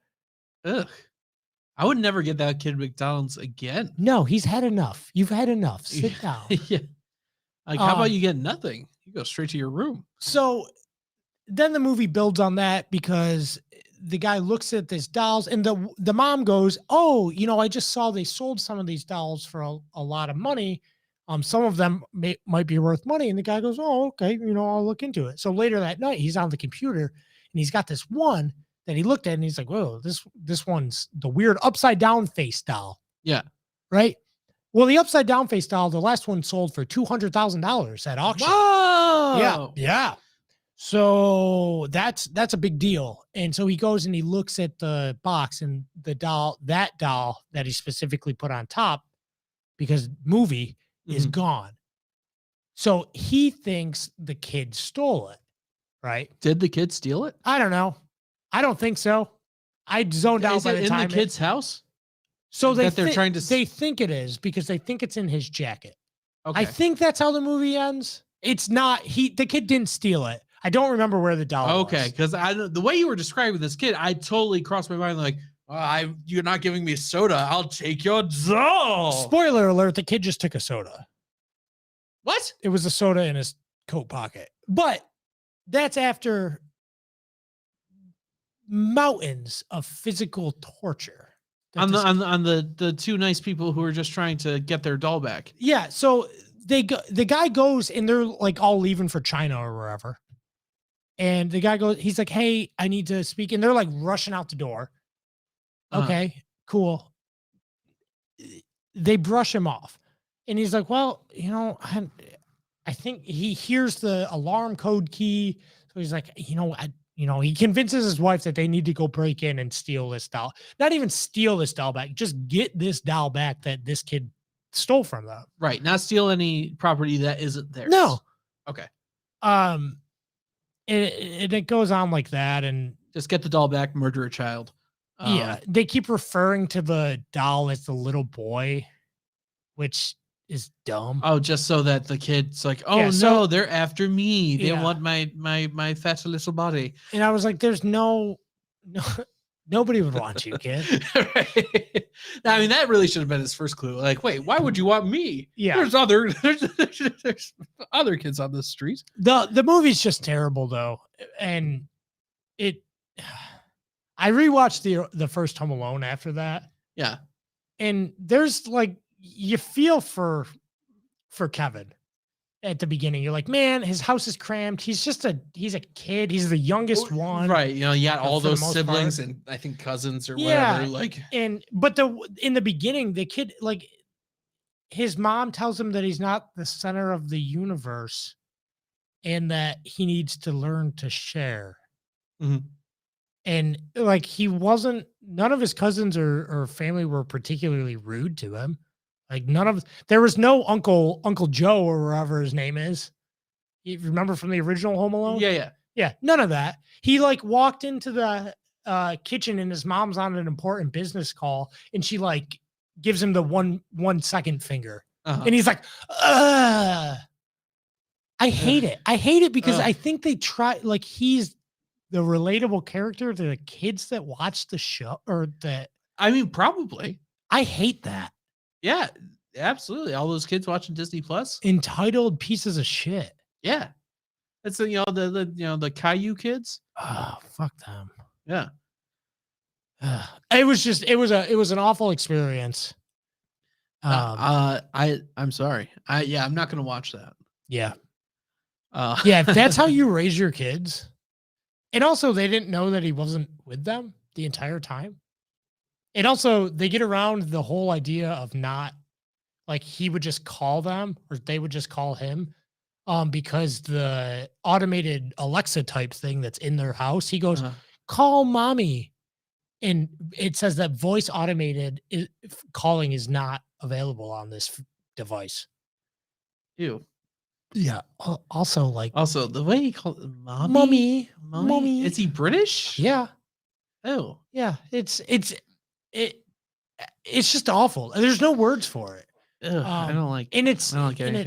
A: Ugh. I would never get that kid McDonald's again.
B: No, he's had enough. You've had enough. Sit down.
A: Yeah. Like, how about you get nothing? You go straight to your room. So
B: then the movie builds on that because the guy looks at this dolls, and the mom goes, "Oh, I just saw they sold some of these dolls for a lot of money. Some of them might be worth money." And the guy goes, "Oh, okay. I'll look into it." So later that night, he's on the computer, and he's got this one that he looked at and he's like, whoa, this one's the weird upside down face doll.
A: Yeah.
B: Right. Well, the upside down face doll, the last one sold for $200,000 at auction.
A: Whoa.
B: Yeah. So that's a big deal. And so he goes and he looks at the box and that doll that he specifically put on top because movie is gone. So he thinks the kid stole it, right?
A: Did the kid steal it?
B: I don't know. I don't think so. I zoned out by the time.
A: In the kid's house?
B: So
A: they
B: think it is because they think it's in his jacket.
A: Okay.
B: I think that's how the movie ends. It's not. The kid didn't steal it. I don't remember where the doll was.
A: Okay, because the way you were describing this kid, I totally crossed my mind like, you're not giving me soda. I'll take your doll.
B: Spoiler alert, the kid just took a soda.
A: What?
B: It was a soda in his coat pocket. But that's after mountains of physical torture.
A: On the two nice people who are just trying to get their doll back.
B: Yeah, so the guy goes and they're like all leaving for China or wherever. And the guy goes, he's like, hey, I need to speak. And they're like rushing out the door. Okay, cool. They brush him off. And he's like, well, I think he hears the alarm code key. So he's like, he convinces his wife that they need to go break in and steal this doll. Not even steal this doll back. Just get this doll back that this kid stole from them.
A: Right. Not steal any property that isn't theirs.
B: No.
A: Okay.
B: It goes on like that, and
A: just get the doll back, murder a child.
B: Yeah, they keep referring to the doll as the little boy, which is dumb.
A: Oh, just so that the kid's like, no, they're after me. They want my fat little body.
B: And I was like, there's no nobody would want you, kid.
A: Right. I mean, that really should have been his first clue. Like, wait, why would you want me?
B: Yeah.
A: There's other kids on the street.
B: The movie's just terrible though. And I rewatched the first Home Alone after that.
A: Yeah.
B: And there's like, you feel for Kevin at the beginning. You're like, man, his house is cramped. He's a kid. He's the youngest one.
A: Right. You got all those siblings and I think cousins or whatever. Like,
B: but in the beginning, the kid, like, his mom tells him that he's not the center of the universe and that he needs to learn to share.
A: Mm-hmm.
B: And like, none of his cousins or family were particularly rude to him. Like there was no Uncle Joe or wherever his name is. You remember from the original Home Alone? Yeah. None of that. He like walked into the kitchen and his mom's on an important business call and she like gives him the 1 second finger. And he's like, I hate it. I hate it because I think they try, like, he's the relatable character to the kids that watch the show
A: I mean, probably.
B: I hate that.
A: Yeah, absolutely. All those kids watching Disney Plus,
B: entitled pieces of shit.
A: Yeah, it's the Caillou kids.
B: Oh, fuck them.
A: Yeah,
B: it was an awful experience.
A: I'm sorry. I'm not gonna watch that.
B: Yeah, if that's how you raise your kids, and also they didn't know that he wasn't with them the entire time. And also, they get around the whole idea of not, like, he would just call them or they would just call him because the automated Alexa type thing that's in their house, he goes, call mommy. And it says that voice automated calling is not available on this device.
A: Ew.
B: Yeah. Also,
A: the way he called
B: mommy.
A: Is he British?
B: Yeah.
A: Oh.
B: Yeah. It's just awful. There's no words for it.
A: I don't like.
B: And it's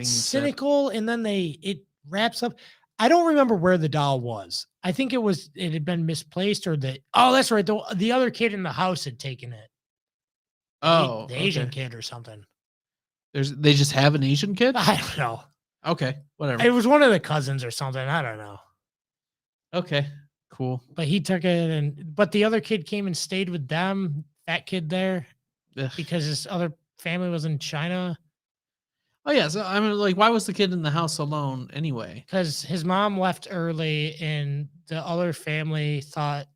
B: cynical. And then it wraps up. I don't remember where the doll was. I think it had been misplaced or that's right. The other kid in the house had taken it.
A: Oh,
B: the Asian kid or something.
A: They just have an Asian kid?
B: I don't know.
A: Okay, whatever.
B: It was one of the cousins or something. I don't know.
A: Okay, cool.
B: But he took it, but the other kid came and stayed with them. That kid there, because his other family was in China.
A: Oh yeah, so I mean, like, why was the kid in the house alone anyway?
B: Because his mom left early, and the other family thought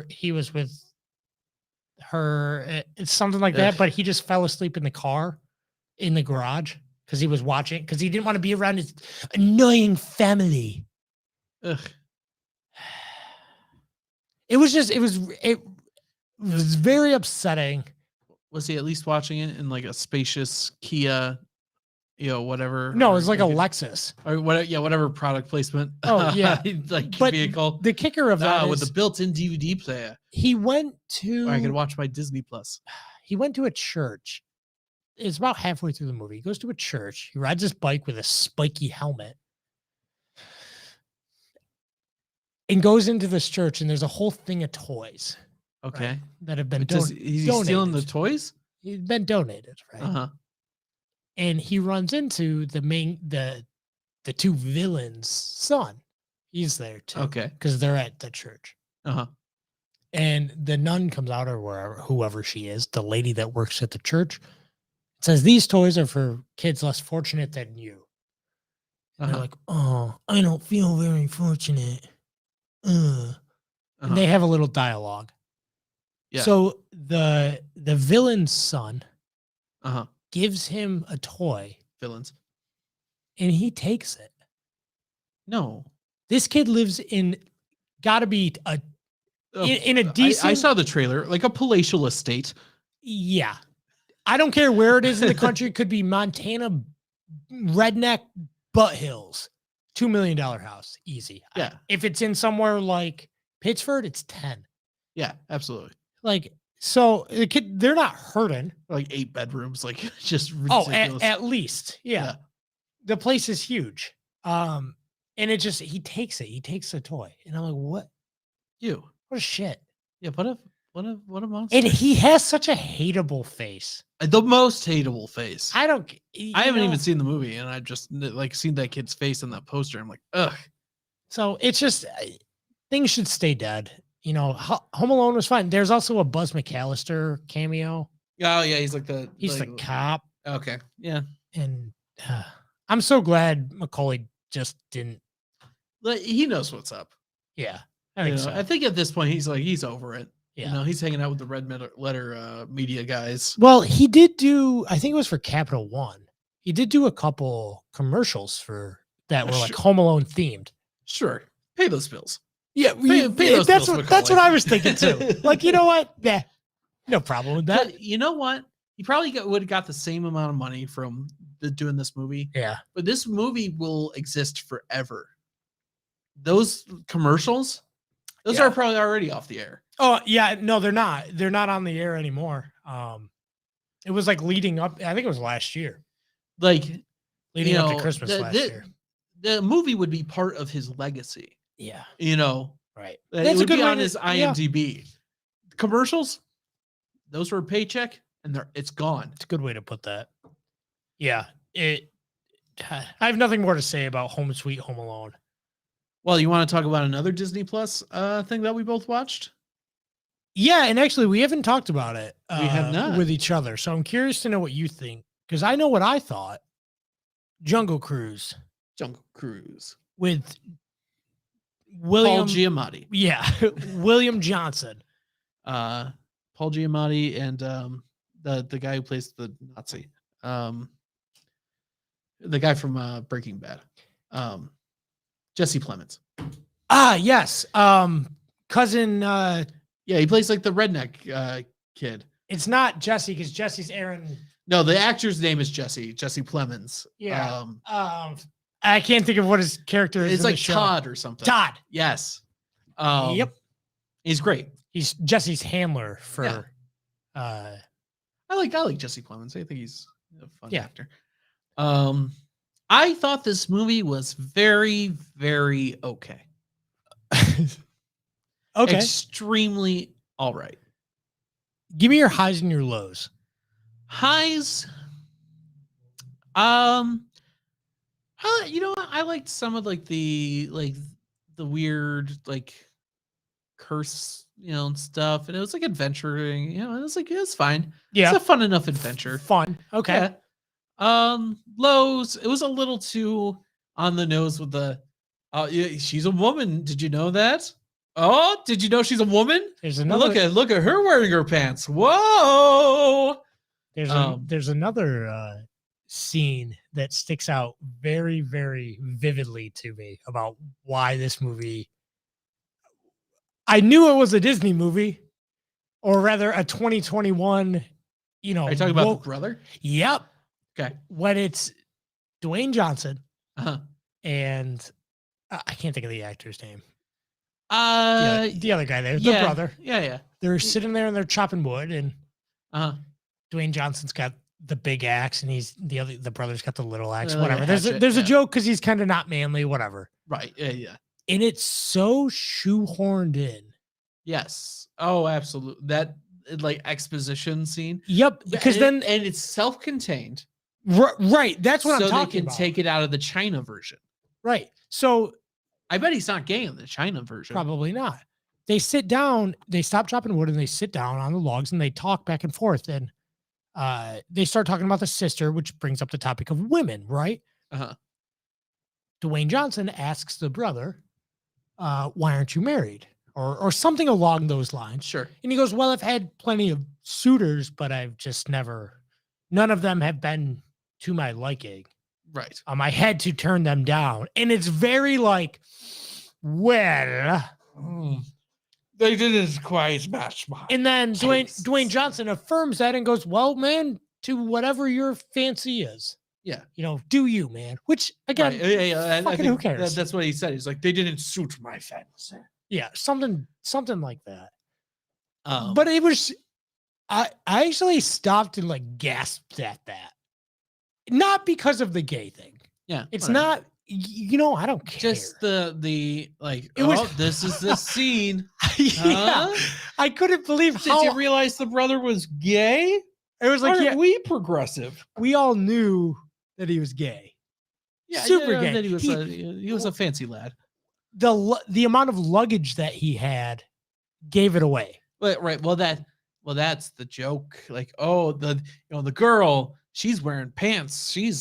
B: he was with her. It's something like
A: Ugh.
B: that, but he just fell asleep in the car in the garage because he was watching because he didn't want to be around his annoying family.
A: Ugh.
B: It was very upsetting.
A: Was he at least watching it in like a spacious Kia, whatever?
B: No, it
A: or
B: was like a
A: a-
B: Lexus.
A: or whatever product placement.
B: Oh, yeah.
A: like
B: But
A: vehicle.
B: the kicker of that
A: with
B: is
A: the built-in DVD player,
B: he went
A: or I could
B: to
A: watch my Disney Plus.
B: a church. It's about halfway through the movie. He goes to a church. He rides his bike with a spiky helmet and goes into this church, and there's a whole thing of toys.
A: Okay.
B: Right, that have been
A: Is he stealing the toys?
B: He's been donated, right?
A: Uh-huh.
B: And he runs into the two villains' son. He's there too.
A: Okay.
B: Because they're at the church.
A: Uh-huh.
B: And the nun comes out, or whoever she is, the lady that works at the church, says, "These toys are for kids less fortunate than you." And they're like, "Oh, I don't feel very fortunate." And they have a little dialogue.
A: Yeah.
B: So the villain's son gives him a toy,
A: Villains.
B: and he takes it.
A: No.
B: This kid lives in gotta be in a decent.
A: I saw the trailer, like a palatial estate.
B: Yeah. I don't care where it is in the country. It could be Montana, redneck, butt hills. $2 million house. Easy.
A: Yeah.
B: If it's in somewhere like Pittsford, it's 10.
A: Yeah, absolutely.
B: Like, so the kid, they're not hurting.
A: Like 8 bedrooms, like just ridiculous.
B: At least. Yeah. The place is huge. And it just, he takes the toy. And I'm like, what? What a shit.
A: Yeah, what a monster.
B: And he has such a hateable face.
A: The most hateable face.
B: I
A: haven't even seen the movie, and I've just like seen that kid's face on that poster. I'm like, ugh.
B: So it's just things should stay dead. Home Alone was fine. There's also a Buzz McAllister cameo.
A: Oh yeah, he's the
B: cop.
A: Okay, yeah.
B: And I'm so glad Macaulay just didn't.
A: He knows what's up.
B: Yeah, I think so.
A: I think at this point he's over it.
B: Yeah.
A: He's hanging out with the red letter media guys.
B: Well, he did do, I think it was for Capital One. He did do a couple commercials for that were like Home Alone themed.
A: Sure. Pay those bills.
B: Yeah.
A: Pay those
B: that's
A: bills,
B: what I was thinking too. Like, you know what? Yeah. No problem with that.
A: But you know what? He probably would have got the same amount of money from doing this movie.
B: Yeah.
A: But this movie will exist forever. Those commercials, those are probably already off the air.
B: Oh, yeah. No, they're not. They're not on the air anymore. It was like leading up. I think it was last year.
A: Like
B: leading up to Christmas last year.
A: The movie would be part of his legacy.
B: Yeah.
A: Right.
B: That's
A: a good one on his IMDb. Yeah. Commercials, those were a paycheck, and it's gone.
B: It's a good way to put that. Yeah. I have nothing more to say about Home Sweet Home Alone.
A: Well, you want to talk about another Disney Plus thing that we both watched?
B: Yeah, and actually, we haven't talked about it.
A: We have not
B: with each other, so I'm curious to know what you think because I know what I thought. Jungle Cruise with Paul
A: Giamatti.
B: Yeah, William Johnson.
A: Paul Giamatti and the guy who plays the Nazi, the guy from Breaking Bad, Jesse Plemons.
B: Ah, yes, cousin.
A: Yeah, he plays like the redneck kid.
B: It's not Jesse because Jesse's Aaron.
A: No, the actor's name is Jesse Plemons.
B: Yeah. I can't think of what his character is.
A: It's like Todd or something.
B: Todd.
A: Yes.
B: Yep.
A: He's great.
B: He's Jesse's handler for.
A: Yeah. I like Jesse Plemons. I think he's a fun actor. I thought this movie was very, very okay.
B: Okay.
A: Extremely all right.
B: Give me your highs and your lows.
A: Highs. I liked some of the weird curse, stuff, and it was like adventuring. It was fine.
B: Yeah,
A: it's a fun enough adventure.
B: Fun. Okay.
A: Yeah. Lows. It was a little too on the nose with the. She's a woman. Did you know that? Oh, did you know she's a woman?
B: There's
A: And
B: another.
A: look at her wearing her pants. Whoa.
B: There's another scene that sticks out very, very vividly to me about why this movie. I knew it was a Disney movie, or rather a 2021. You know,
A: Are you talking about the brother?
B: Yep.
A: Okay.
B: When it's Dwayne Johnson
A: Uh-huh.
B: and I can't think of the actor's name. The other guy there, the brother.
A: Yeah.
B: They're sitting there and they're chopping wood, and
A: Dwayne
B: Johnson's got the big axe, and the brother's got the little axe.
A: Like
B: whatever.
A: hatchet,
B: There's a joke because he's kind of not manly. Whatever.
A: Right. Yeah.
B: And it's so shoehorned in.
A: Yes. Oh, absolutely. That like exposition scene.
B: Yep. Because
A: and it's self-contained.
B: Right. That's what I'm talking about.
A: So they can take it out of the China version.
B: Right. So
A: I bet he's not gay in the China version.
B: Probably not. They sit down, they stop chopping wood and they sit down on the logs and they talk back and forth. And they start talking about the sister, which brings up the topic of women, right? Dwayne Johnson asks the brother, why aren't you married? Or something along those lines.
A: Sure.
B: And he goes, well, I've had plenty of suitors, but I've just none of them have been to my liking.
A: Right.
B: I had to turn them down. And it's very like, well,
A: they didn't quite match my.
B: And then Dwayne Johnson affirms that and goes, well, man, to whatever your fancy is.
A: Yeah.
B: You know, do you, man? Which, again,
A: I think
B: who cares?
A: That's what he said. He's like, they didn't suit my fancy.
B: Yeah, something like that. But it was, I actually stopped and like gasped at that. Not because of the gay thing.
A: Yeah.
B: It's not, I don't care.
A: Just the like, this is the scene.
B: Yeah. I couldn't believe
A: Did you realize the brother was gay?
B: It was like,
A: we progressive.
B: We all knew that he was gay.
A: Yeah,
B: super gay.
A: That he was a fancy lad.
B: The amount of luggage that he had gave it away.
A: Right. Well, that's the joke. Like, the girl, she's wearing pants. She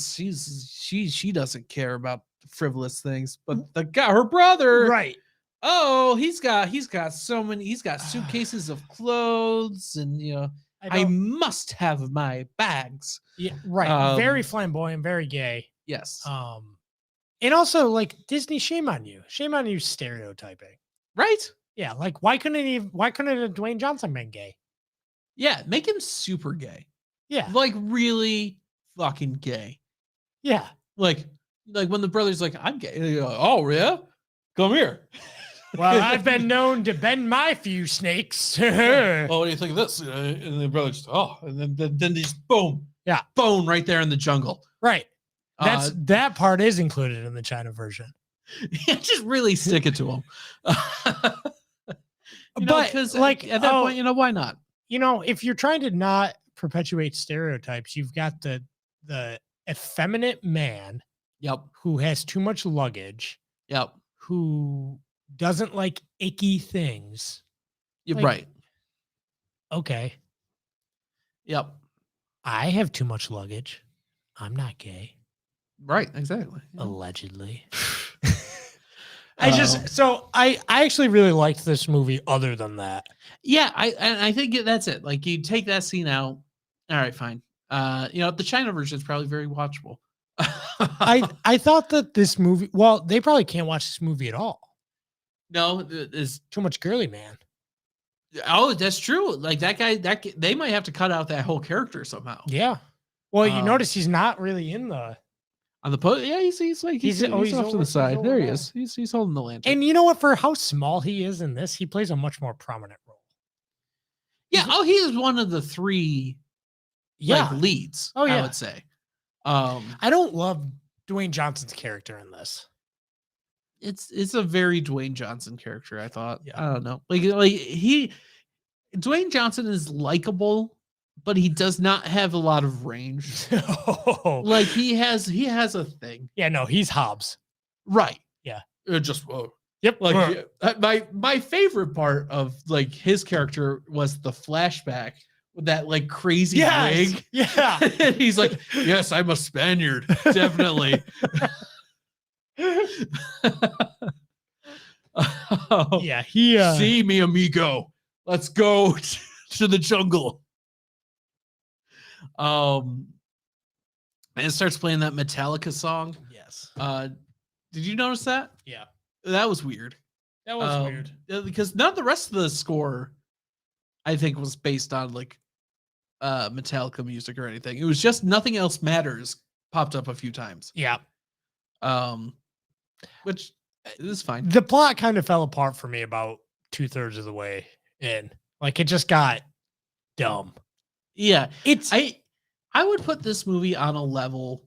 A: doesn't care about frivolous things. But the guy, her brother,
B: right?
A: Oh, he's got suitcases of clothes, and I must have my bags.
B: Yeah, right. Very flamboyant, very gay.
A: Yes.
B: And also like Disney, shame on you stereotyping.
A: Right?
B: Yeah. Like why couldn't Dwayne Johnson been gay?
A: Yeah, make him super gay.
B: Yeah.
A: Like really fucking gay.
B: Yeah.
A: Like when the brother's like, I'm gay. And go, oh yeah? Come here.
B: Well, I've been known to bend my few snakes.
A: Oh, what do you think of this? And the brother just, and then just boom.
B: Yeah.
A: Bone right there in the jungle.
B: Right. That part is included in the China version.
A: Yeah, just really stick it to him.
B: Because
A: like at that point, why not?
B: If you're trying to not perpetuate stereotypes, you've got the effeminate man.
A: Yep.
B: Who has too much luggage.
A: Yep.
B: Who doesn't like icky things.
A: You're right.
B: Okay.
A: Yep.
B: I have too much luggage. I'm not gay.
A: Right, exactly.
B: Allegedly. I actually really liked this movie other than that.
A: Yeah, I think that's it. Like you take that scene out. All right, fine. The China version is probably very watchable.
B: I thought that this movie, well, they probably can't watch this movie at all.
A: No, there's
B: too much girly man.
A: Oh, that's true. Like that guy, they might have to cut out that whole character somehow.
B: Yeah. Well, you notice he's not really in the
A: on the post. Yeah, he's off to the side. There he is. He's holding the lantern.
B: And you know what? For how small he is in this, he plays a much more prominent role.
A: Yeah. He is one of the three. Leads. Oh yeah, I would say.
B: I don't love Dwayne Johnson's character in this.
A: It's a very Dwayne Johnson character, I thought.
B: Yeah.
A: I don't know. Dwayne Johnson is likable, but he does not have a lot of range. Like he has a thing.
B: Yeah, no, he's Hobbs.
A: Right.
B: Yeah.
A: Yep. Like my favorite part of like his character was the flashback with that like crazy wig.
B: Yeah.
A: And he's like, yes, I'm a Spaniard. Definitely.
B: Yeah, he
A: See me, amigo. Let's go to the jungle. And it starts playing that Metallica song.
B: yes.
A: Did you notice that?
B: Yeah.
A: That was weird.
B: That was weird.
A: Because none of the rest of the score, I think, was based on like Metallica music or anything. It was just Nothing Else Matters popped up a few times.
B: Yeah.
A: Which is fine.
B: The plot kind of fell apart for me about 2/3 of the way in. Like it just got dumb.
A: Yeah.
B: It's
A: I would put this movie on a level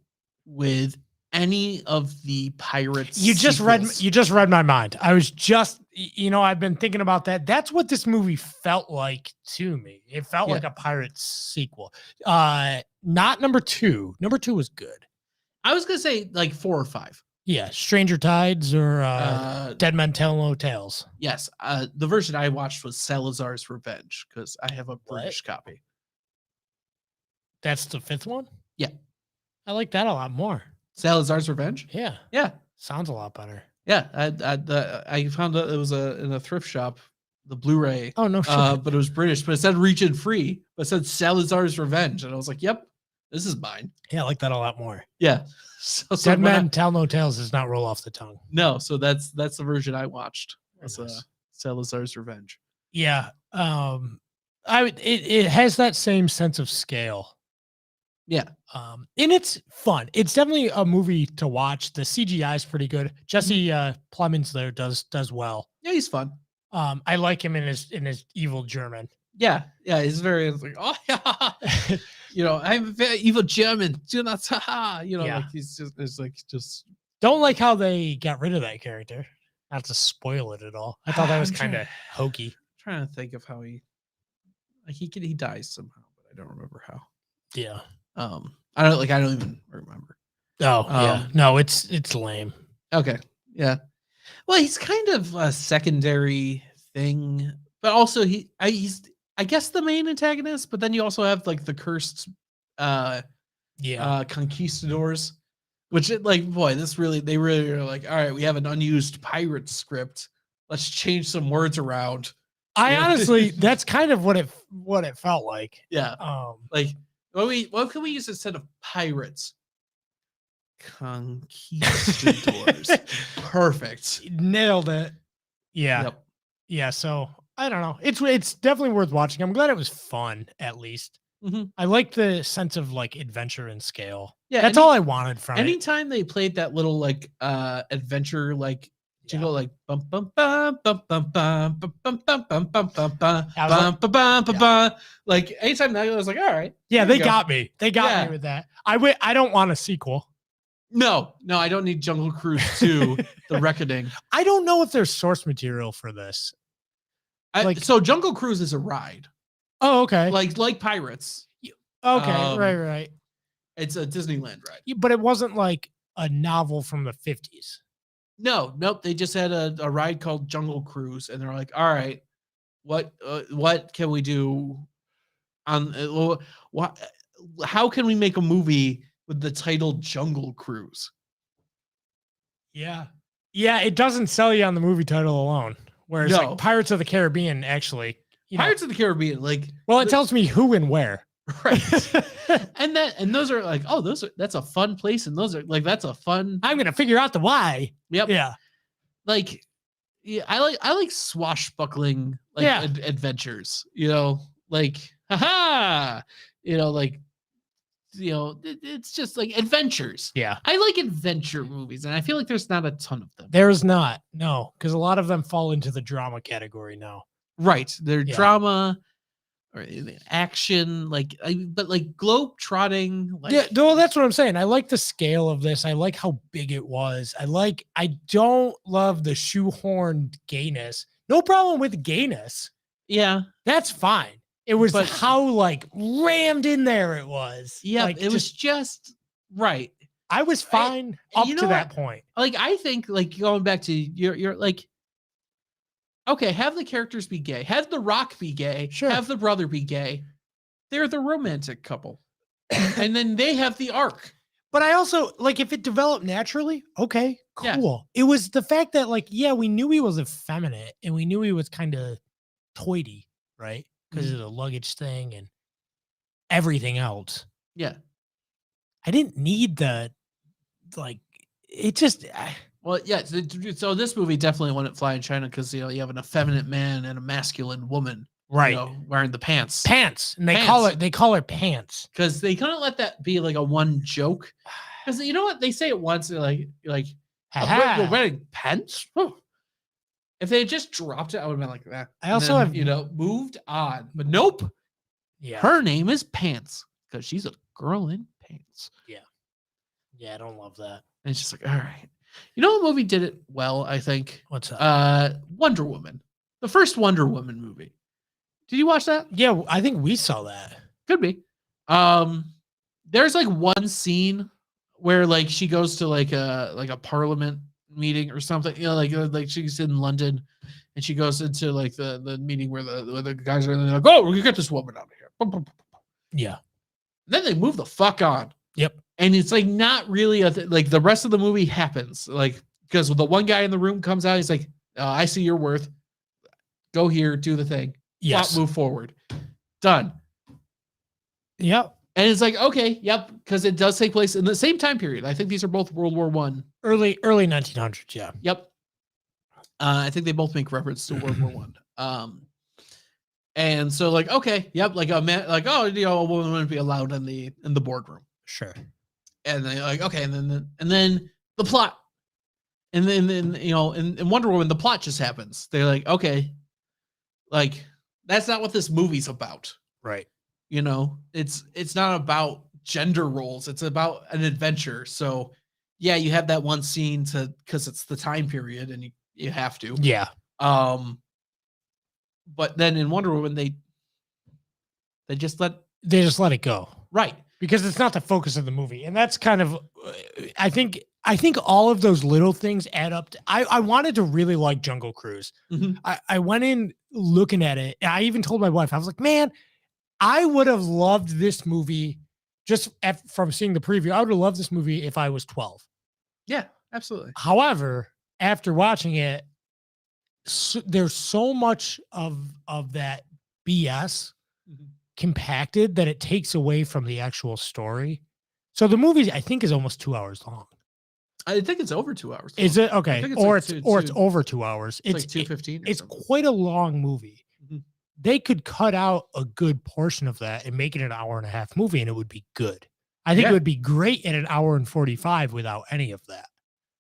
A: with any of the Pirates.
B: you just read my mind. I was just I've been thinking about that. That's what this movie felt like to me. It felt like a Pirates sequel. Not number 2. Number 2 was good.
A: I was gonna say like 4 or 5.
B: Yeah, Stranger Tides or Dead Men Tell No Tales.
A: Yes. The version I watched was Salazar's Revenge because I have a British copy.
B: That's the 5th one?
A: Yeah.
B: I like that a lot more.
A: Salazar's Revenge?
B: Yeah.
A: Yeah.
B: Sounds a lot better.
A: Yeah. I found out it was in a thrift shop, the Blu-ray.
B: Oh, no shit.
A: But it was British, but it said region free, but it said Salazar's Revenge. And I was like, yep, this is mine.
B: Yeah, I like that a lot more.
A: Yeah. So
B: Dead Men Tell No Tales does not roll off the tongue.
A: No, so that's the version I watched. It's nice. Salazar's Revenge.
B: Yeah. It has that same sense of scale.
A: Yeah.
B: And it's fun. It's definitely a movie to watch. The CGI is pretty good. Jesse Plemons there does well.
A: Yeah, he's fun.
B: I like him in his evil German.
A: Yeah, he's very like, oh yeah, I'm a very evil German. Do not like he's just
B: don't like how they got rid of that character. Not to spoil it at all. I thought that was kind of hokey.
A: I'm trying to think of how he dies somehow, but I don't remember how.
B: Yeah.
A: I don't even remember.
B: Oh, yeah. No, it's lame.
A: Okay. Yeah. Well, he's kind of a secondary thing, but also he's I guess the main antagonist, but then you also have like the cursed conquistadors, which they really are like, all right, we have an unused pirate script. Let's change some words around.
B: Honestly, that's kind of what it felt like.
A: Yeah. Like what can we use instead of pirates? Conquistadors. Perfect.
B: Nailed it. Yeah.
A: Yep.
B: Yeah. So I don't know. It's definitely worth watching. I'm glad it was fun, at least.
A: Mm-hmm.
B: I like the sense of like adventure and scale.
A: Yeah.
B: That's all I wanted from it.
A: Anytime they played that little like adventure like jingle like bum bum bum bum bum bum bum bum bum bum bum bum bum bum bum, like anytime that I was like, all right.
B: Yeah, they got me. They got me with that. I don't want a sequel.
A: No, I don't need Jungle Cruise 2, The Reckoning.
B: I don't know if there's source material for this.
A: So Jungle Cruise is a ride.
B: Oh, okay.
A: Like Pirates.
B: Okay, right.
A: It's a Disneyland ride.
B: But it wasn't like a novel from the 50s.
A: Nope. They just had a ride called Jungle Cruise, and they're like, all right, what can we do on how can we make a movie with the title Jungle Cruise?
B: Yeah, it doesn't sell you on the movie title alone. Whereas like Pirates of the Caribbean, actually,
A: Pirates of the Caribbean,
B: it tells me who and where.
A: Right. and those are like, that's a fun place, and those are like, that's a fun.
B: I'm gonna figure out the why.
A: Yep.
B: Yeah.
A: Like, yeah, I like swashbuckling adventures. It's just like adventures.
B: Yeah.
A: I like adventure movies, and I feel like there's not a ton of them.
B: There's not, no, because a lot of them fall into the drama category now.
A: Right. They're drama or action, but globe trotting.
B: No, that's what I'm saying. I like the scale of this. I like how big it was. I don't love the shoehorned gayness. No problem with gayness.
A: Yeah.
B: That's fine. It was how rammed in there it was.
A: Yeah, it was just right.
B: I was fine up to that point.
A: I think going back to you're okay, have the characters be gay. Have The Rock be gay.
B: Sure.
A: Have the brother be gay. They're the romantic couple. And then they have the arc.
B: But I also, if it developed naturally, okay,
A: Yeah.
B: cool. It was the fact that, like, yeah, we knew he was effeminate and we knew he was kind of toity, right? Because of the luggage thing and everything else.
A: Yeah.
B: I didn't need the, like, it just,
A: Well, yeah. So this movie definitely wouldn't fly in China because you have an effeminate man and a masculine woman,
B: right.
A: wearing the pants.
B: Pants. And they call her pants.
A: Because they couldn't let that be like a one joke. Because you know what? They say it once, they're like, you're wearing pants? Whew. If they had just dropped it, I would have been like that.
B: I also have,
A: moved on. But nope.
B: Yeah.
A: Her name is Pants because she's a girl in pants.
B: Yeah. Yeah, I don't love that.
A: And it's just like, all right. You know what movie did it well, I think?
B: What's that?
A: Wonder Woman. The first Wonder Woman movie. Did you watch that?
B: Yeah, I think we saw that.
A: Could be. There's like one scene where like she goes to like a parliament meeting or something. Like she's in London and she goes into like the meeting where the guys are like, oh, we can get this woman out of here.
B: Yeah.
A: And then they move the fuck on.
B: Yep.
A: And it's like not really like the rest of the movie happens. Like, because the one guy in the room comes out, he's like, I see your worth. Go here, do the thing.
B: Yes.
A: Move forward. Done.
B: Yep.
A: And it's like, okay, yep, because it does take place in the same time period. I think these are both World War I.
B: Early 1900s, yeah.
A: Yep. I think they both make reference to World War I. And so like, okay, yep, like a man, like, oh, a woman wouldn't be allowed in the boardroom.
B: Sure.
A: And then like, okay, and then the plot. And then in Wonder Woman, the plot just happens. They're like, okay, like that's not what this movie's about.
B: Right.
A: It's not about gender roles. It's about an adventure. So yeah, you have that one scene because it's the time period and you have to.
B: Yeah.
A: But then in Wonder Woman, they just let
B: it go.
A: Right.
B: Because it's not the focus of the movie. And that's kind of, I think all of those little things add up to, I wanted to really like Jungle Cruise.
A: Mm-hmm.
B: I went in looking at it. I even told my wife, I was like, man, I would have loved this movie just from seeing the preview. I would have loved this movie if I was 12.
A: Yeah, absolutely.
B: However, after watching it, there's so much of that BS compacted that it takes away from the actual story. So the movie, I think, is almost 2 hours long.
A: I think it's over 2 hours long.
B: Is it? Okay. It's over 2 hours.
A: It's like 2:15.
B: It's quite a long movie. Mm-hmm. They could cut out a good portion of that and make it an hour and a half movie, and it would be good. I think it would be great in an hour and 45 without any of that.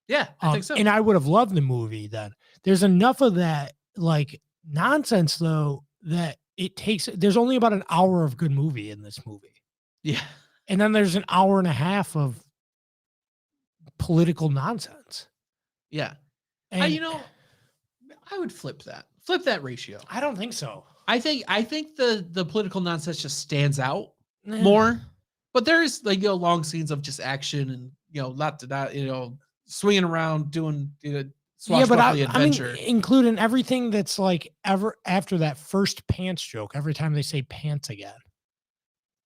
A: Yeah, I think so.
B: And I would have loved the movie then. There's enough of that like nonsense though that there's only about an hour of good movie in this movie.
A: Yeah.
B: And then there's an hour and a half of political nonsense.
A: Yeah.
B: And
A: I would flip that ratio.
B: I don't think so.
A: I think the political nonsense just stands out more, but there's like, long scenes of just action and, not swinging around doing, swashbuckling adventure.
B: I mean, including everything that's like ever after that first pants joke, every time they say pants again.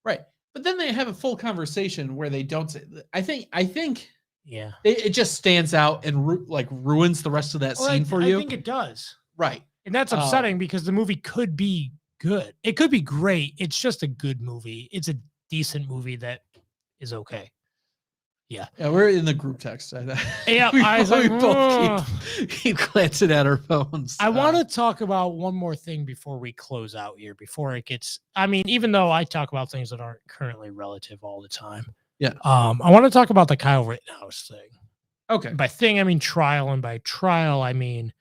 A: Right. But then they have a full conversation where they don't say, I think
B: yeah,
A: it just stands out and ruins the rest of that scene for you.
B: I think it does.
A: Right.
B: And that's upsetting because the movie could be good. It could be great. It's just a good movie. It's a decent movie that is okay. Yeah.
A: Yeah, we're in the group text.
B: Yeah,
A: we both keep glancing at our phones.
B: I want to talk about one more thing before we close out here, before it gets, I mean, even though I talk about things that aren't currently relative all the time.
A: Yeah.
B: I want to talk about the Kyle Rittenhouse thing.
A: Okay.
B: By thing, I mean trial, and by trial, I mean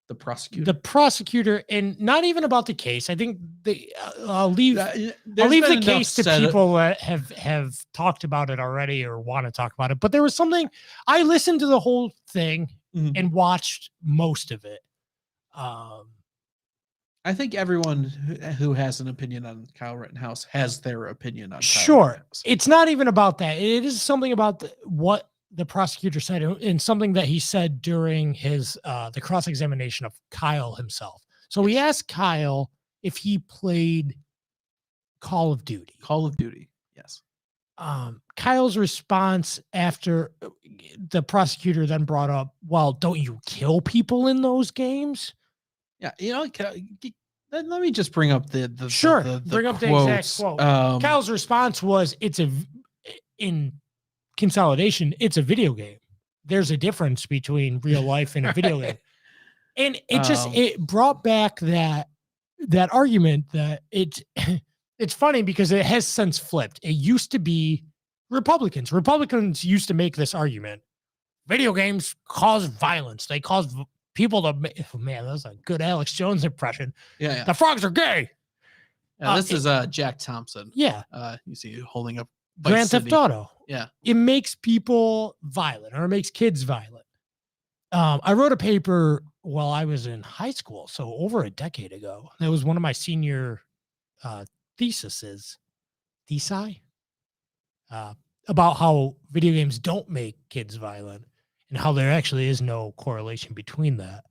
A: the
B: prosecutor, and not even about the case. I think I'll leave the case to people that have talked about it already or want to talk about it. But there was something, I listened to the whole thing and watched most of it.
A: I think everyone who has an opinion on Kyle Rittenhouse has their opinion on
B: Kyle Rittenhouse. It's not even about that. It is something about what the prosecutor said, and something that he said during his the cross-examination of Kyle himself. So he asked Kyle if he played Call of Duty.
A: Call of Duty, yes.
B: Kyle's response after the prosecutor then brought up, well, don't you kill people in those games?
A: Yeah, let me just bring up the
B: Bring up
A: quotes.
B: the exact quote. Kyle's response was, in consolidation, it's a video game. There's a difference between real life and a video game. And it brought back that argument that it's funny because it has since flipped. It used to be Republicans used to make this argument. Video games cause violence. They cause people to, man, that was a good Alex Jones impression.
A: Yeah.
B: The frogs are gay.
A: This is Jack Thompson.
B: Yeah.
A: You see holding up
B: Grand Theft Auto.
A: Yeah.
B: It makes people violent, or it makes kids violent. I wrote a paper while I was in high school, so over a decade ago. That was one of my senior theses, about how video games don't make kids violent and how there actually is no correlation between that.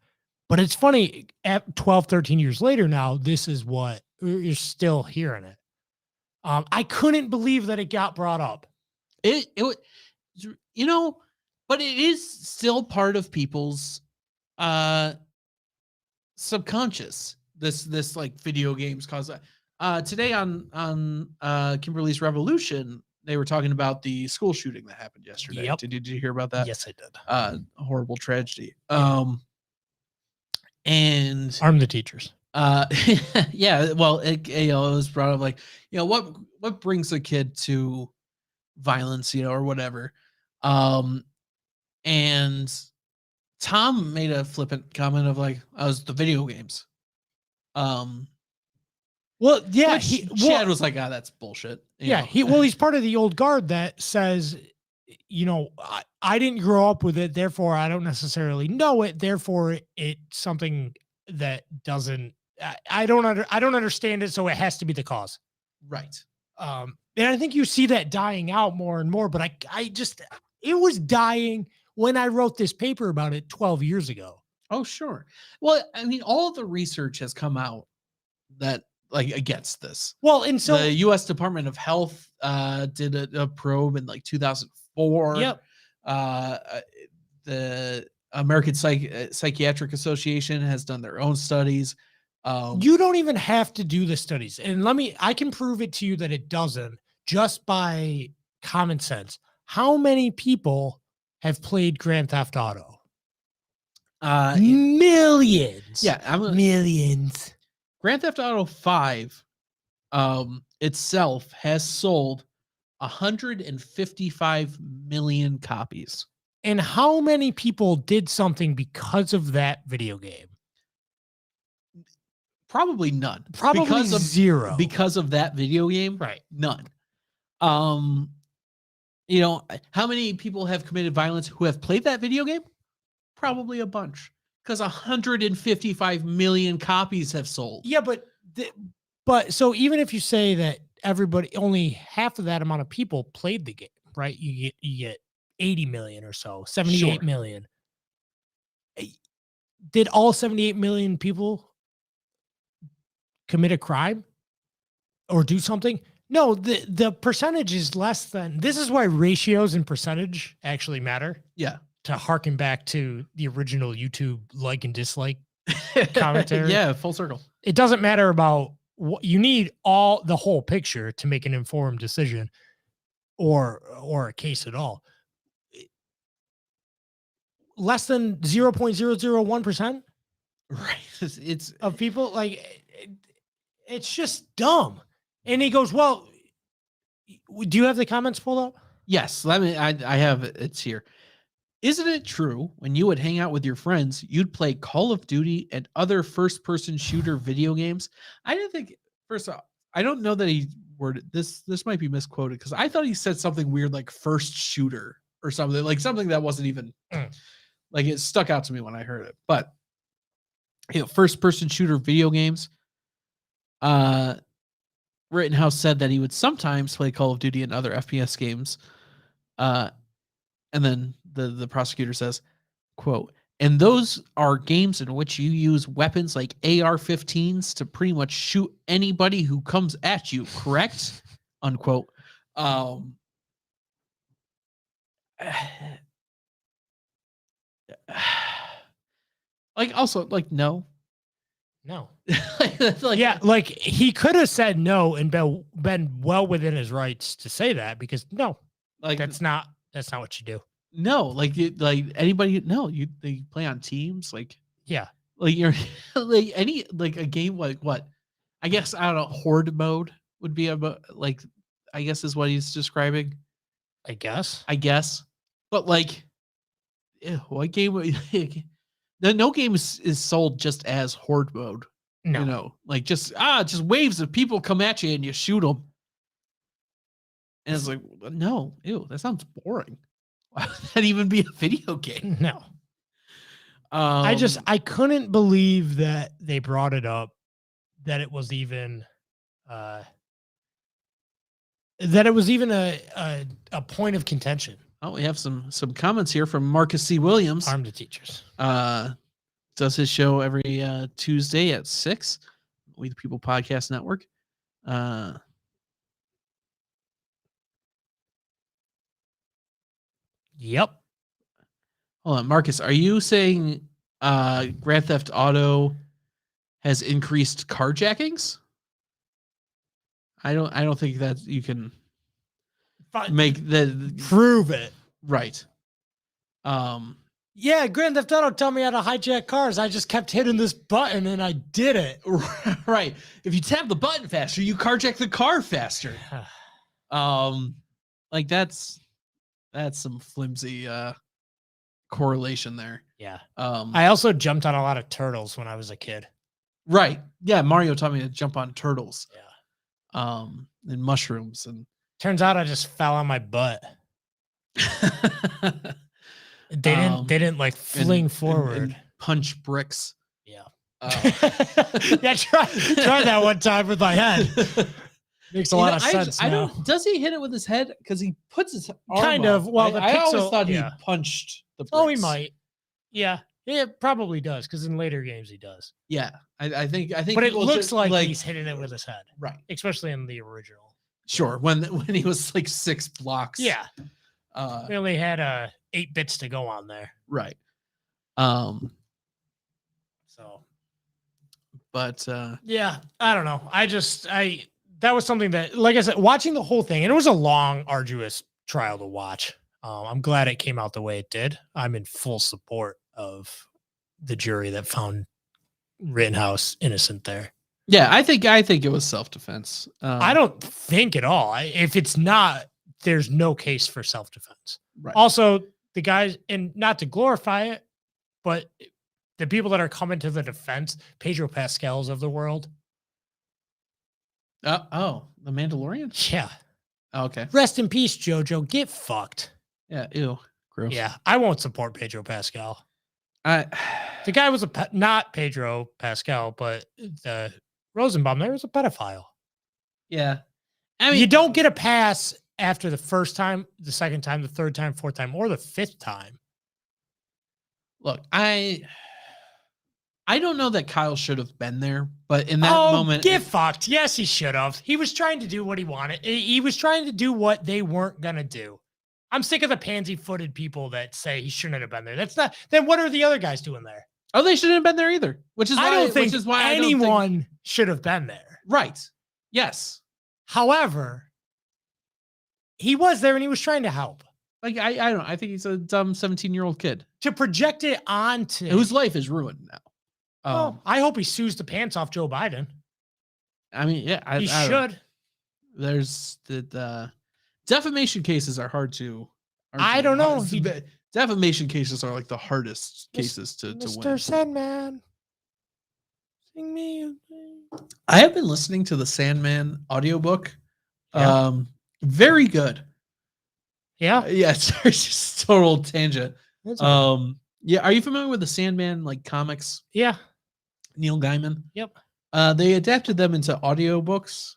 B: But it's funny, at 12, 13 years later now, this is what you're still hearing it. I couldn't believe that it got brought up.
A: But it is still part of people's subconscious. This like video games cause today on Kimberly's Revolution, they were talking about the school shooting that happened yesterday.
B: Yep.
A: Did you hear about that?
B: Yes, I did.
A: A horrible tragedy. And
B: arm the teachers.
A: Yeah. Well, it was brought up like, what brings a kid to violence, or whatever. And Tom made a flippant comment of like, I was the video games.
B: Well, yeah,
A: Chad was like, that's bullshit.
B: He's part of the old guard that says, I didn't grow up with it, therefore I don't necessarily know it. Therefore, it's something that doesn't. I don't understand it, so it has to be the cause.
A: Right.
B: And I think you see that dying out more and more. But it was dying when I wrote this paper about it 12 years ago.
A: Oh, sure. Well, I mean, all the research has come out that like against this.
B: Well, and so
A: the U.S. Department of Health did a probe in like 2004.
B: Yep.
A: The American Psychiatric Association has done their own studies.
B: You don't even have to do the studies. And I can prove it to you that it doesn't just by common sense. How many people have played Grand Theft Auto? Millions.
A: Yeah.
B: Millions.
A: Grand Theft Auto 5 itself has sold 155 million copies.
B: And how many people did something because of that video game?
A: Probably none.
B: Probably zero.
A: Because of that video game?
B: Right.
A: None. How many people have committed violence who have played that video game? Probably a bunch. Because 155 million copies have sold.
B: Yeah, but so even if you say that only half of that amount of people played the game, right? You get 80 million or so, 78 million. Did all 78 million people commit a crime or do something? No, the percentage is less than. This is why ratios and percentage actually matter.
A: Yeah.
B: To harken back to the original YouTube like and dislike commentary.
A: Yeah, full circle.
B: It doesn't matter about what you need, the whole picture to make an informed decision or a case at all. Less than 0.001%.
A: Right. It's
B: of people, like, it's just dumb. And he goes, well, do you have the comments pulled up?
A: Yes. I have it. It's here. Isn't it true when you would hang out with your friends, you'd play Call of Duty and other first-person shooter video games? I didn't think, first off, I don't know that he worded this. This might be misquoted because I thought he said something weird like first shooter or something, like something that wasn't even like it stuck out to me when I heard it. But first-person shooter video games. Rittenhouse said that he would sometimes play Call of Duty and other FPS games. And then the prosecutor says, quote, and those are games in which you use weapons like AR-15s to pretty much shoot anybody who comes at you, correct? Unquote. like also like no.
B: No.
A: Like,
B: Yeah, like he could have said no and been well within his rights to say that because no,
A: like
B: that's not what you do.
A: no, like like anybody no, they play on teams
B: Yeah,
A: like you're like any like a game like what? I guess I don't know, horde mode would be about like I guess is what he's describing.
B: I guess.
A: I guess. But like what game would no game is sold just as horde mode.
B: No.
A: You know, like just waves of people come at you and you shoot them. And it's like, no, ew, that sounds boring. Why would that even be a video game?
B: No. I couldn't believe that they brought it up, that it was even a point of contention.
A: Oh, we have some comments here from Marcus C. Williams.
B: Arm the teachers.
A: Does his show every Tuesday at 6. We the People Podcast Network.
B: Yep.
A: Hold on, Marcus. Are you saying Grand Theft Auto has increased carjackings? I don't think that you can make the
B: prove it.
A: Right.
B: Yeah, Grand Theft Auto told me how to hijack cars. I just kept hitting this button and I did it.
A: Right. If you tap the button faster, you carjack the car faster. Like that's some flimsy correlation there.
B: Yeah. I also jumped on a lot of turtles when I was a kid.
A: Right. Yeah, Mario taught me to jump on turtles.
B: Yeah.
A: And mushrooms and
B: turns out I just fell on my butt. They didn't like fling forward
A: and punch bricks.
B: Yeah. Yeah, try that one time with my head. Makes a lot of sense.
A: Does he hit it with his head? Because he puts his arm
B: kind of.
A: up.
B: Well,
A: I always thought he punched the bricks.
B: Oh, he might. Yeah. It probably does, because in later games he does.
A: Yeah. I think
B: but it looks like he's hitting it with his head.
A: Right.
B: Especially in the original.
A: Sure. When he was like 6 blocks.
B: Yeah. We only had 8 bits to go on there.
A: Right.
B: So
A: but
B: yeah, I don't know. That was something that, like I said, watching the whole thing, and it was a long, arduous trial to watch. I'm glad it came out the way it did. I'm in full support of the jury that found Rittenhouse innocent there.
A: Yeah, I think it was self-defense.
B: I don't think at all. If it's not, there's no case for self-defense.
A: Right.
B: Also, the guys, and not to glorify it, but the people that are coming to the defense, Pedro Pascal's of the world.
A: The Mandalorian?
B: Yeah.
A: Oh, okay.
B: Rest in peace, Jojo. Get fucked.
A: Yeah, ew. Gross.
B: Yeah, I won't support Pedro Pascal.
A: The
B: guy was not Pedro Pascal, but the Rosenbaum there was a pedophile.
A: Yeah. I mean,
B: you don't get a pass after the first time, the second time, the third time, fourth time, or the fifth time.
A: Look, I don't know that Kyle should have been there, but in that moment,
B: get fucked. Yes, he should have. He was trying to do what he wanted. He was trying to do what they weren't gonna do. I'm sick of the pansy-footed people that say he shouldn't have been there. That's not. Then what are the other guys doing there?
A: Oh, they shouldn't have been there either. Which is why
B: I don't think anyone should have been there.
A: Right. Yes.
B: However, he was there and he was trying to help.
A: Like I don't know. I think he's a dumb 17-year-old kid.
B: To project it onto
A: whose life is ruined now.
B: Well, I hope he sues the pants off Joe Biden.
A: I mean, yeah,
B: he should.
A: There's the defamation cases are hard to.
B: I don't know.
A: Defamation cases are like the hardest cases to win.
B: Mr. Sandman, sing me.
A: I have been listening to the Sandman audiobook.
B: Yeah.
A: Very good.
B: Yeah.
A: Yeah, it's just total tangent. Yeah, are you familiar with the Sandman like comics?
B: Yeah.
A: Neil Gaiman.
B: Yep.
A: They adapted them into audiobooks.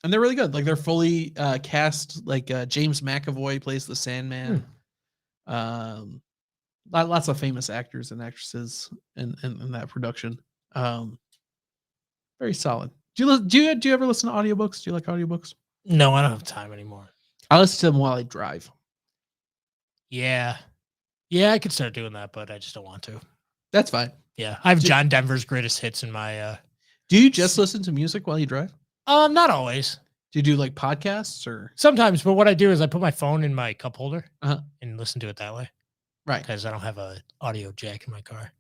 A: And they're really good. Like they're fully cast. Like James McAvoy plays the Sandman. Lots of famous actors and actresses in that production. Very solid. Do you ever listen to audiobooks? Do you like audiobooks?
B: No, I don't have time anymore.
A: I listen to them while I drive.
B: Yeah. Yeah, I could start doing that, but I just don't want to.
A: That's fine.
B: Yeah. I have John Denver's greatest hits in my
A: Do you just listen to music while you drive?
B: not always.
A: Do you do like podcasts or
B: Sometimes, but what I do is I put my phone in my cup holder
A: Uh-huh.
B: and listen to it that way.
A: Right.
B: Because I don't have a audio jack in my car.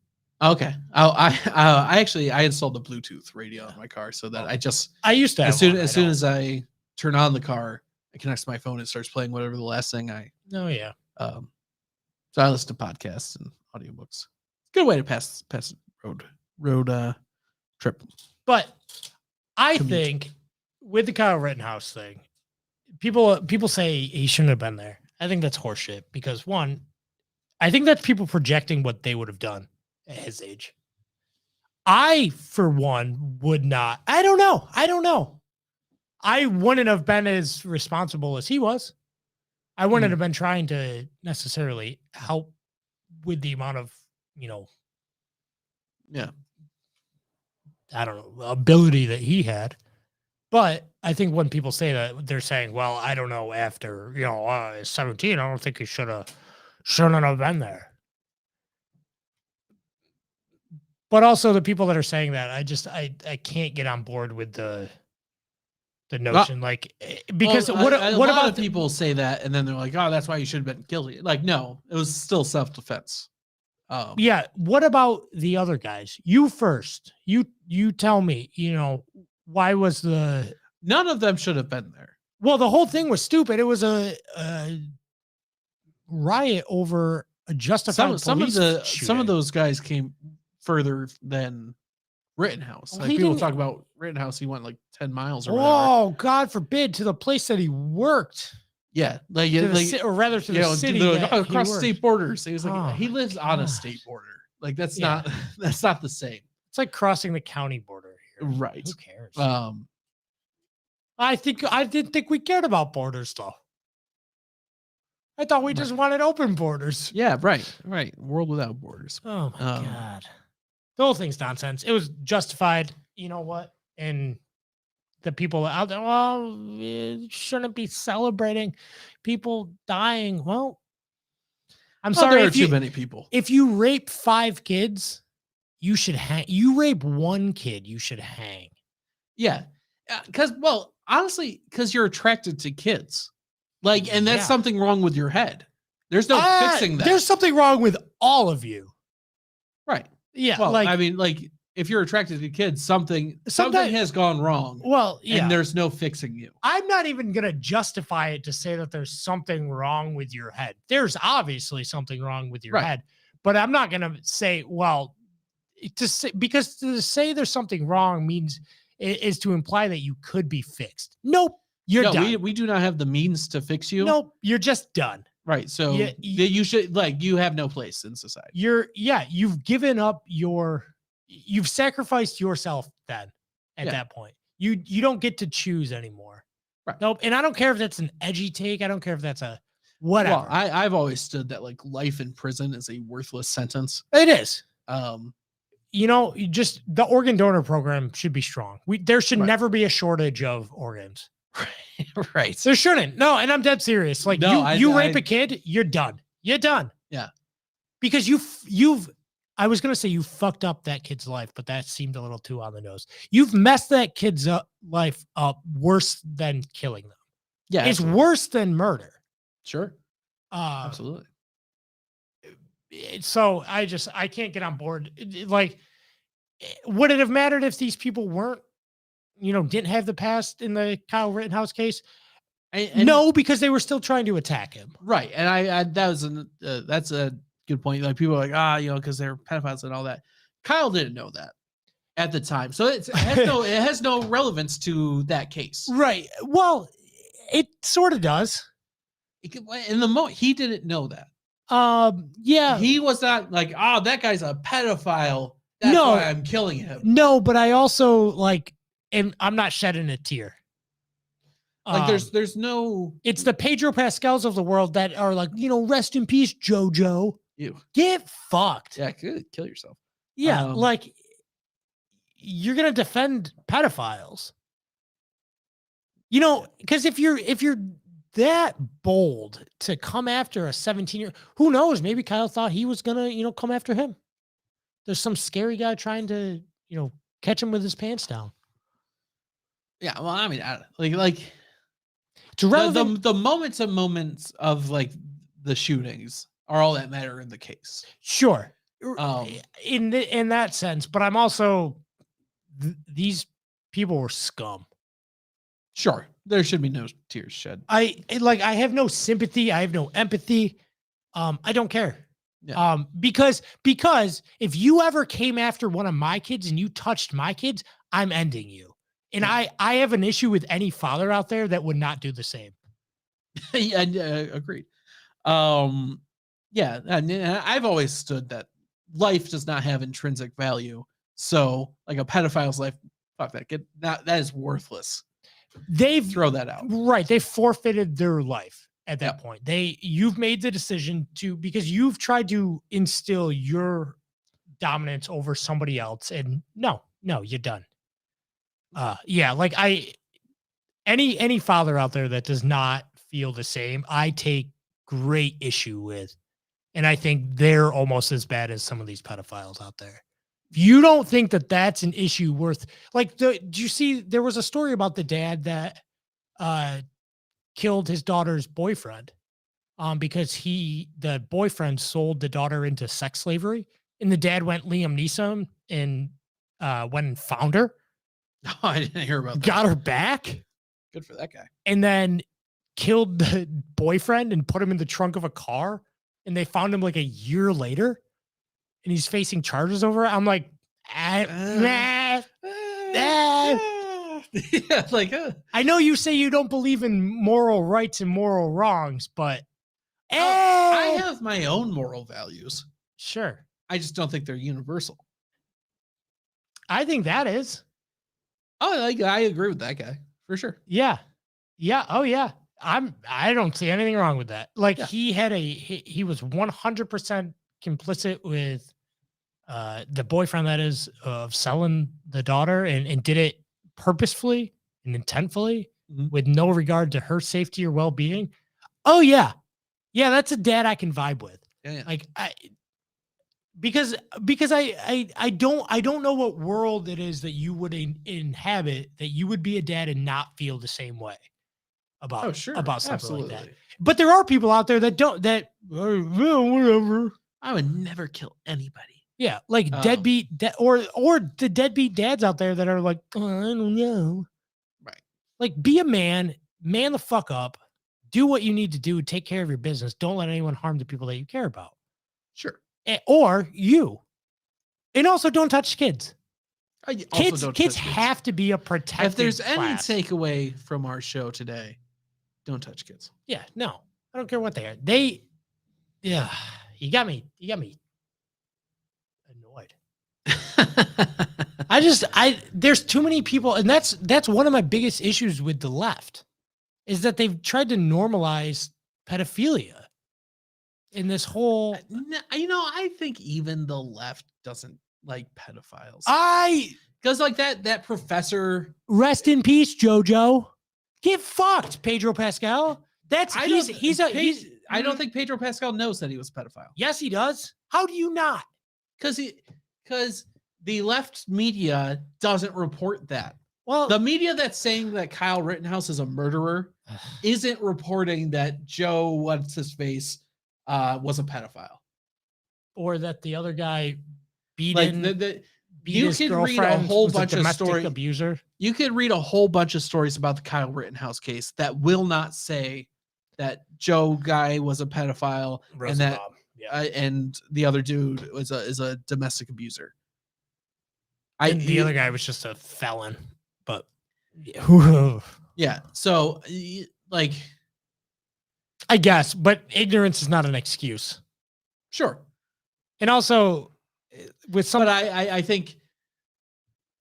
A: Okay. I actually installed the Bluetooth radio in my car so that
B: I used to have
A: as soon as I turn on the car, it connects to my phone. It starts playing whatever the last thing
B: Oh yeah.
A: So I listen to podcasts and audiobooks. Good way to pass road trip.
B: But I think with the Kyle Rittenhouse thing, people say he shouldn't have been there. I think that's horseshit because one, I think that's people projecting what they would have done at his age. I, for one, would not. I don't know. I wouldn't have been as responsible as he was. I wouldn't have been trying to necessarily help with the amount of, I don't know, ability that he had. But I think when people say that, they're saying, well, I don't know, after, 17, I don't think he shouldn't have been there. But also the people that are saying that, I can't get on board with the notion, because what about
A: people say that and then they're like, oh, that's why you should have been guilty. Like, no, it was still self-defense.
B: Yeah. What about the other guys? You first. You tell me. Why was
A: none of them should have been there?
B: Well, the whole thing was stupid. It was a riot over a justified
A: some of those guys came further than Rittenhouse.
B: Well,
A: like people talk about Rittenhouse, he went like 10 miles or whatever.
B: Oh, God forbid, to the place that he worked.
A: Yeah,
B: or rather to the city
A: across state borders. He was like, he lives on a state border. Like that's not the same.
B: It's like crossing the county border here.
A: Right.
B: Who cares? I didn't think we cared about borders though. I thought we just wanted open borders.
A: Yeah, right. World without borders.
B: Oh my God. The whole thing's nonsense. It was justified. You know what? And the people out there, well, it shouldn't be celebrating people dying. Well, I'm sorry.
A: There are too many people.
B: If you rape 5 kids, you should hang. You rape 1 kid, you should hang.
A: Yeah. Honestly, because you're attracted to kids. And that's something wrong with your head. There's no fixing that.
B: There's something wrong with all of you.
A: Right.
B: Yeah.
A: Well, if you're attracted to kids, something has gone wrong.
B: Well, yeah.
A: And there's no fixing you.
B: I'm not even going to justify it to say that there's something wrong with your head. There's obviously something wrong with your head, but I'm not going to say, because to say there's something wrong is to imply that you could be fixed. Nope. You're done.
A: We do not have the means to fix you.
B: Nope. You're just done.
A: Right. So you should you have no place in society.
B: You've given up you've sacrificed yourself then at that point. You don't get to choose anymore.
A: Right.
B: Nope. And I don't care if that's an edgy take. I don't care if that's a whatever.
A: Well, I've always stood that life in prison is a worthless sentence.
B: It is. Just the organ donor program should be strong. There should never be a shortage of organs.
A: Right.
B: There shouldn't. No, and I'm dead serious. Rape a kid, you're done. You're done.
A: Yeah.
B: Because I was going to say you fucked up that kid's life, but that seemed a little too on the nose. You've messed that kid's life up worse than killing them.
A: Yeah.
B: It's worse than murder.
A: Sure. Absolutely.
B: So I can't get on board. Would it have mattered if these people weren't, didn't have the past in the Kyle Rittenhouse case? And no, because they were still trying to attack him.
A: Right. And that's a good point. People are like, because they're pedophiles and all that. Kyle didn't know that at the time. So it has no relevance to that case.
B: Right. Well, it sort of does.
A: In the moment, he didn't know that.
B: Yeah.
A: He was not like, that guy's a pedophile. That's why I'm killing him.
B: No, but I also and I'm not shedding a tear.
A: There's no.
B: It's the Pedro Pascals of the world that are rest in peace, JoJo.
A: You
B: get fucked.
A: Yeah, kill yourself.
B: Yeah, you're gonna defend pedophiles. Because if you're that bold to come after a 17-year, who knows? Maybe Kyle thought he was gonna, come after him. There's some scary guy trying to, catch him with his pants down.
A: Yeah, well, I mean, like
B: It's irrelevant.
A: the moments of like the shootings are all that matter in the case.
B: Sure.
A: Um,
B: In that sense, but I'm also these people were scum.
A: Sure, there should be no tears shed.
B: I have no sympathy. I have no empathy. I don't care.
A: Yeah.
B: Because if you ever came after one of my kids and you touched my kids, I'm ending you. And I have an issue with any father out there that would not do the same.
A: Yeah, agreed. Yeah, and I've always stood that life does not have intrinsic value. So, like a pedophile's life, fuck that. That is worthless.
B: They've
A: throw that out.
B: Right. They forfeited their life at that point. You've made the decision because you've tried to instill your dominance over somebody else. And no, you're done. Yeah. Like any father out there that does not feel the same, I take great issue with. And I think they're almost as bad as some of these pedophiles out there. If you don't think that that's an issue worth, like, do you see, there was a story about the dad that killed his daughter's boyfriend because the boyfriend sold the daughter into sex slavery, and the dad went Liam Neeson and went and found her.
A: Oh, I didn't hear about that.
B: Got her back.
A: Good for that guy.
B: And then killed the boyfriend and put him in the trunk of a car, and they found him like a year later. And he's facing charges over it. I'm like,
A: Yeah, like
B: I know you say you don't believe in moral rights and moral wrongs, but
A: I have my own moral values.
B: Sure.
A: I just don't think they're universal.
B: I think that is.
A: Oh, I agree with that guy for sure.
B: Yeah. Yeah. Oh yeah. I don't see anything wrong with that. Like he was 100% complicit with the boyfriend, that is, of selling the daughter, and did it purposefully and intentfully with no regard to her safety or well-being. Oh yeah. Yeah, that's a dad I can vibe with.
A: Yeah.
B: Like because I don't know what world it is that you would inhabit that you would be a dad and not feel the same way about something
A: Absolutely.
B: like that. But there are people out there that don't, whatever.
A: I would never kill anybody.
B: Yeah, like deadbeat or the deadbeat dads out there that are like, oh, I don't know.
A: Right.
B: Like, be a man the fuck up, do what you need to do, take care of your business. Don't let anyone harm the people that you care about.
A: Sure.
B: Or you. And also don't touch kids. Kids have to be a protected
A: If there's
B: class.
A: any takeaway from our show today, don't touch kids.
B: Yeah, no. I don't care what they are. You got me annoyed. There's too many people, and that's one of my biggest issues with the left, is that they've tried to normalize pedophilia in this whole.
A: I think even the left doesn't like pedophiles. Because like that professor.
B: Rest in peace, JoJo. Get fucked, Pedro Pascal. I
A: don't think Pedro Pascal knows that he was a pedophile.
B: Yes, he does. How do you not?
A: Because the left media doesn't report that.
B: Well,
A: the media that's saying that Kyle Rittenhouse is a murderer isn't reporting that Joe what's his face was a pedophile,
B: or that the other guy beat
A: you
B: his
A: could read a whole bunch of stories.
B: Abuser.
A: You could read a whole bunch of stories about the Kyle Rittenhouse case that will not say that Joe guy was a pedophile and that and the other dude is a domestic abuser.
B: The other guy was just a felon, but
A: yeah. So like,
B: I guess, but ignorance is not an excuse.
A: Sure.
B: And also with some,
A: but I think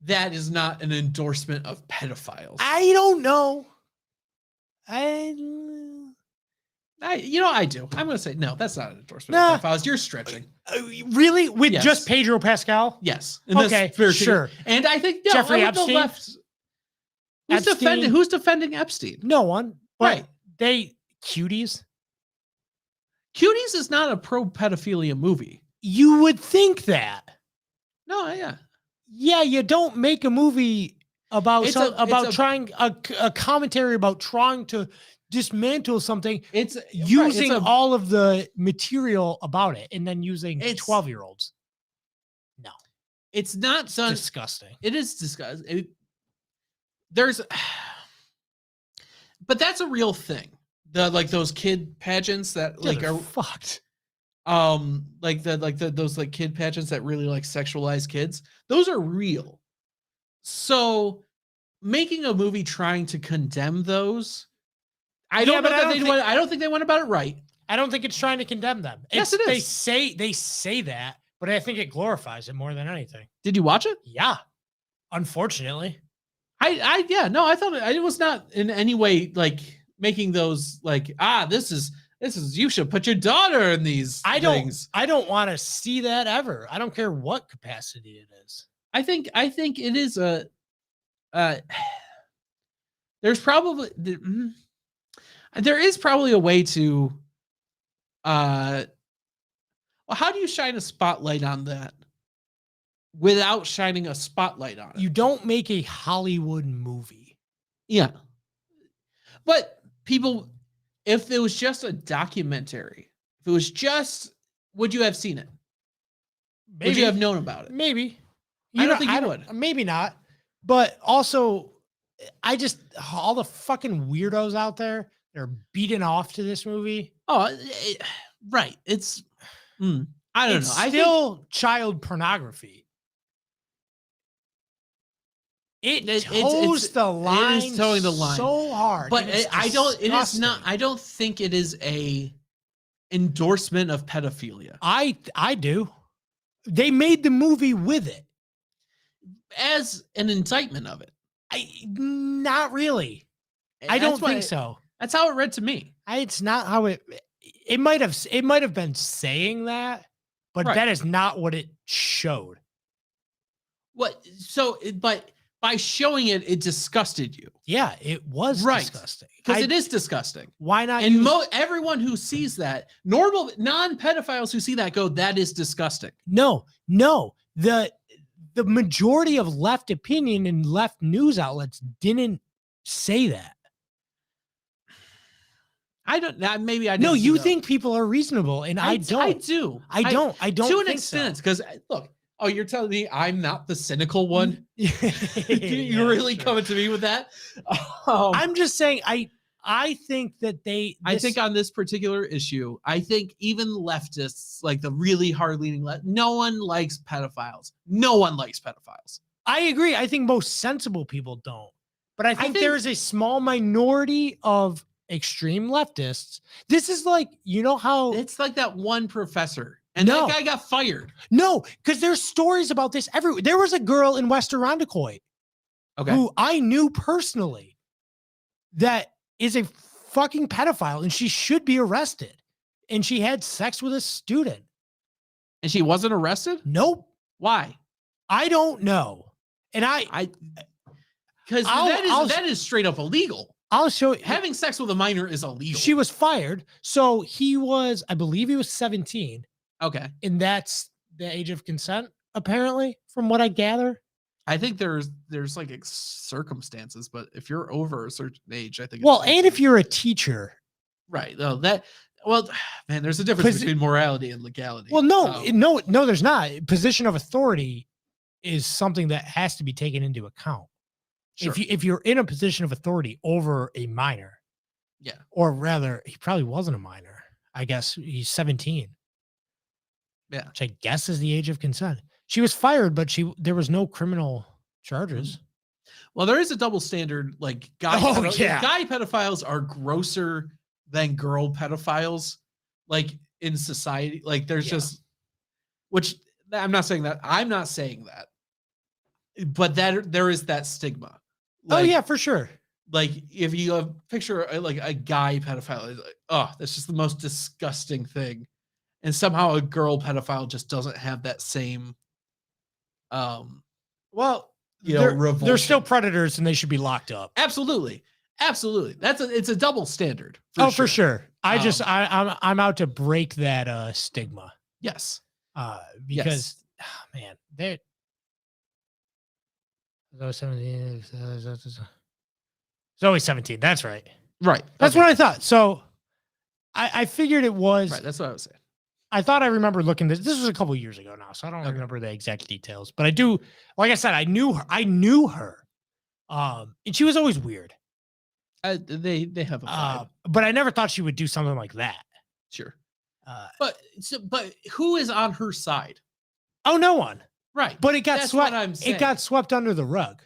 A: that is not an endorsement of pedophiles.
B: I don't know. I
A: do. I'm going to say, no, that's not an endorsement of pedophiles. You're stretching.
B: Really? With just Pedro Pascal?
A: Yes.
B: Okay, sure.
A: And I think
B: Jeffrey Epstein?
A: Who's defending Epstein?
B: No one. But Cuties.
A: Cuties is not a pro pedophilia movie.
B: You would think that.
A: No, yeah.
B: Yeah, you don't make a movie about
A: It's a
B: trying a commentary about trying to dismantle something.
A: It's
B: using
A: right,
B: all of the material about it and then using
A: It's-
B: 12-year-olds. No,
A: it's not done.
B: disgusting.
A: It is disgusting. There's, but that's a real thing. The like those kid pageants that
B: Yeah,
A: like
B: they're
A: are
B: fucked.
A: like those like kid pageants that really like sexualize kids. Those are real. So making a movie trying to condemn those, I don't know that I don't think they went about it right.
B: I don't think it's trying to condemn them.
A: Yes, it is.
B: They say that, but I think it glorifies it more than anything.
A: Did you watch it?
B: Yeah, unfortunately.
A: Yeah, no, I thought it was not in any way like making those like this is you should put your daughter in these things.
B: I don't want to see that ever. I don't care what capacity it is.
A: I think it is a there's probably there is probably a way to well, how do you shine a spotlight on that without shining a spotlight on it?
B: You don't make a Hollywood movie.
A: Yeah. But people, if it was just a documentary, if it was just, would you have seen it?
B: Maybe.
A: Would you have known about it?
B: Maybe.
A: I don't think you would.
B: Maybe not. But also, all the fucking weirdos out there, they're beating off to this movie.
A: Oh, right. It's, I don't know.
B: It's still child pornography. It toes the line.
A: It is towing the line
B: so hard.
A: But I don't think it is a endorsement of pedophilia.
B: I do. They made the movie with it
A: as an indictment of it.
B: Not really. I don't think so.
A: That's how it read to me.
B: It's not how it might have been saying that, but that is not what it showed.
A: What? So, but by showing it, it disgusted you.
B: Yeah, it was disgusting.
A: Because it is disgusting.
B: Why not?
A: And everyone who sees that, normal non-pedophiles who see that go, that is disgusting.
B: No. The majority of left opinion and left news outlets didn't say that.
A: I don't. Maybe I.
B: No, you think people are reasonable, and I don't.
A: I do.
B: I don't.
A: To an extent, because look. Oh, you're telling me I'm not the cynical one? You're really coming to me with that?
B: I'm just saying. I think that
A: I think on this particular issue, I think even leftists, like the really hard-leaning left, no one likes pedophiles. No one likes pedophiles.
B: I agree. I think most sensible people don't. But I think there is a small minority of extreme leftists. This is like, you know how
A: it's like that one professor, and that guy got fired.
B: No, because there's stories about this everywhere. There was a girl in West Irondequoit who I knew personally that is a fucking pedophile, and she should be arrested. And she had sex with a student.
A: And she wasn't arrested?
B: Nope.
A: Why?
B: I don't know. And
A: because that is straight up illegal.
B: I'll show you.
A: Having sex with a minor is illegal.
B: She was fired. So I believe he was 17.
A: Okay.
B: And that's the age of consent, apparently, from what I gather.
A: I think there's like circumstances, but if you're over a certain age, I think.
B: And if you're a teacher.
A: Right. Man, there's a difference between morality and legality.
B: Well, no, there's not. Position of authority is something that has to be taken into account. Sure. If you're in a position of authority over a minor, or rather, he probably wasn't a minor. I guess he's 17.
A: Yeah,
B: which I guess is the age of consent. She was fired, but there was no criminal charges.
A: Well, there is a double standard. Like guy pedophiles are grosser than girl pedophiles. Like in society, like there's just, which I'm not saying that. I'm not saying that, but that there is that stigma. Like,
B: for sure.
A: Like if you picture like a guy pedophile, like, that's just the most disgusting thing. And somehow a girl pedophile just doesn't have that same,
B: they're still predators and they should be locked up.
A: Absolutely. Absolutely. It's a double standard.
B: For sure. I'm out to break that stigma.
A: Yes.
B: Because man, they're 17. It's always 17. That's right.
A: Right.
B: That's what I thought. So I figured it was.
A: Right. That's what I was saying.
B: I thought I remember looking this. This was a couple of years ago now, so I don't remember the exact details. But I do. Like I said, I knew her. And she was always weird.
A: They have a vibe.
B: But I never thought she would do something like that.
A: Sure. But who is on her side?
B: Oh, no one.
A: Right.
B: But it got swept. It got swept under the rug.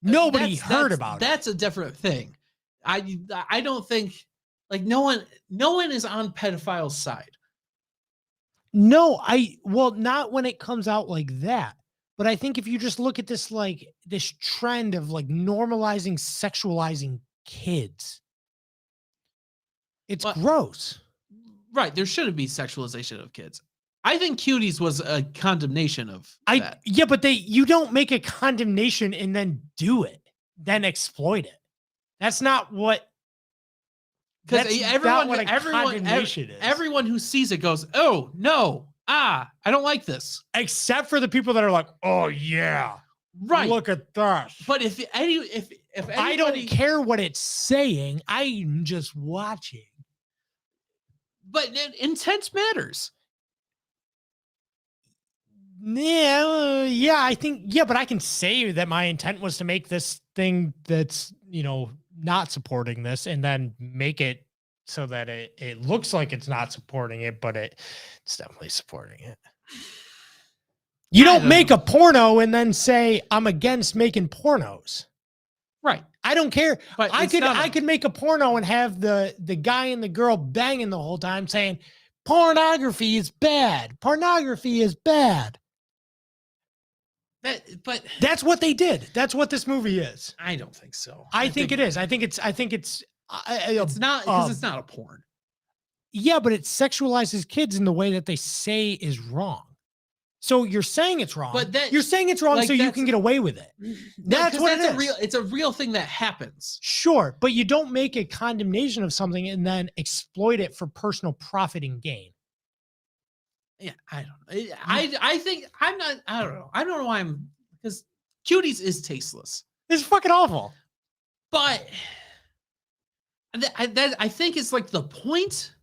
B: Nobody heard about it.
A: That's a different thing. I don't think like no one is on pedophile's side.
B: No, not when it comes out like that. But I think if you just look at this trend of like normalizing sexualizing kids, it's gross.
A: Right. There shouldn't be sexualization of kids. I think Cuties was a condemnation of that.
B: Yeah, but you don't make a condemnation and then do it, then exploit it. That's not what.
A: Because everyone who sees it goes, "Oh no, I don't like this."
B: Except for the people that are like, "Oh yeah,
A: right,
B: look at that."
A: But if anybody,
B: I don't care what it's saying, I'm just watching.
A: But intent matters.
B: Yeah, I think but I can say that my intent was to make this thing that's not supporting this, and then make it so that it looks like it's not supporting it, but it's definitely supporting it. You don't make a porno and then say I'm against making pornos.
A: Right.
B: I don't care. But I could make a porno and have the guy and the girl banging the whole time saying pornography is bad. Pornography is bad.
A: But
B: that's what they did. That's what this movie is.
A: I don't think so.
B: I think it is. I think it's
A: it's not because it's not a porn.
B: Yeah, but it sexualizes kids in the way that they say is wrong. So you're saying it's wrong. But you're saying it's wrong so you can get away with it. That's what it is.
A: It's a real thing that happens.
B: Sure, but you don't make a condemnation of something and then exploit it for personal profit and gain.
A: Yeah, I don't know. I think I don't know. I don't know why because Cuties is tasteless.
B: It's fucking awful.
A: But I think it's like the point.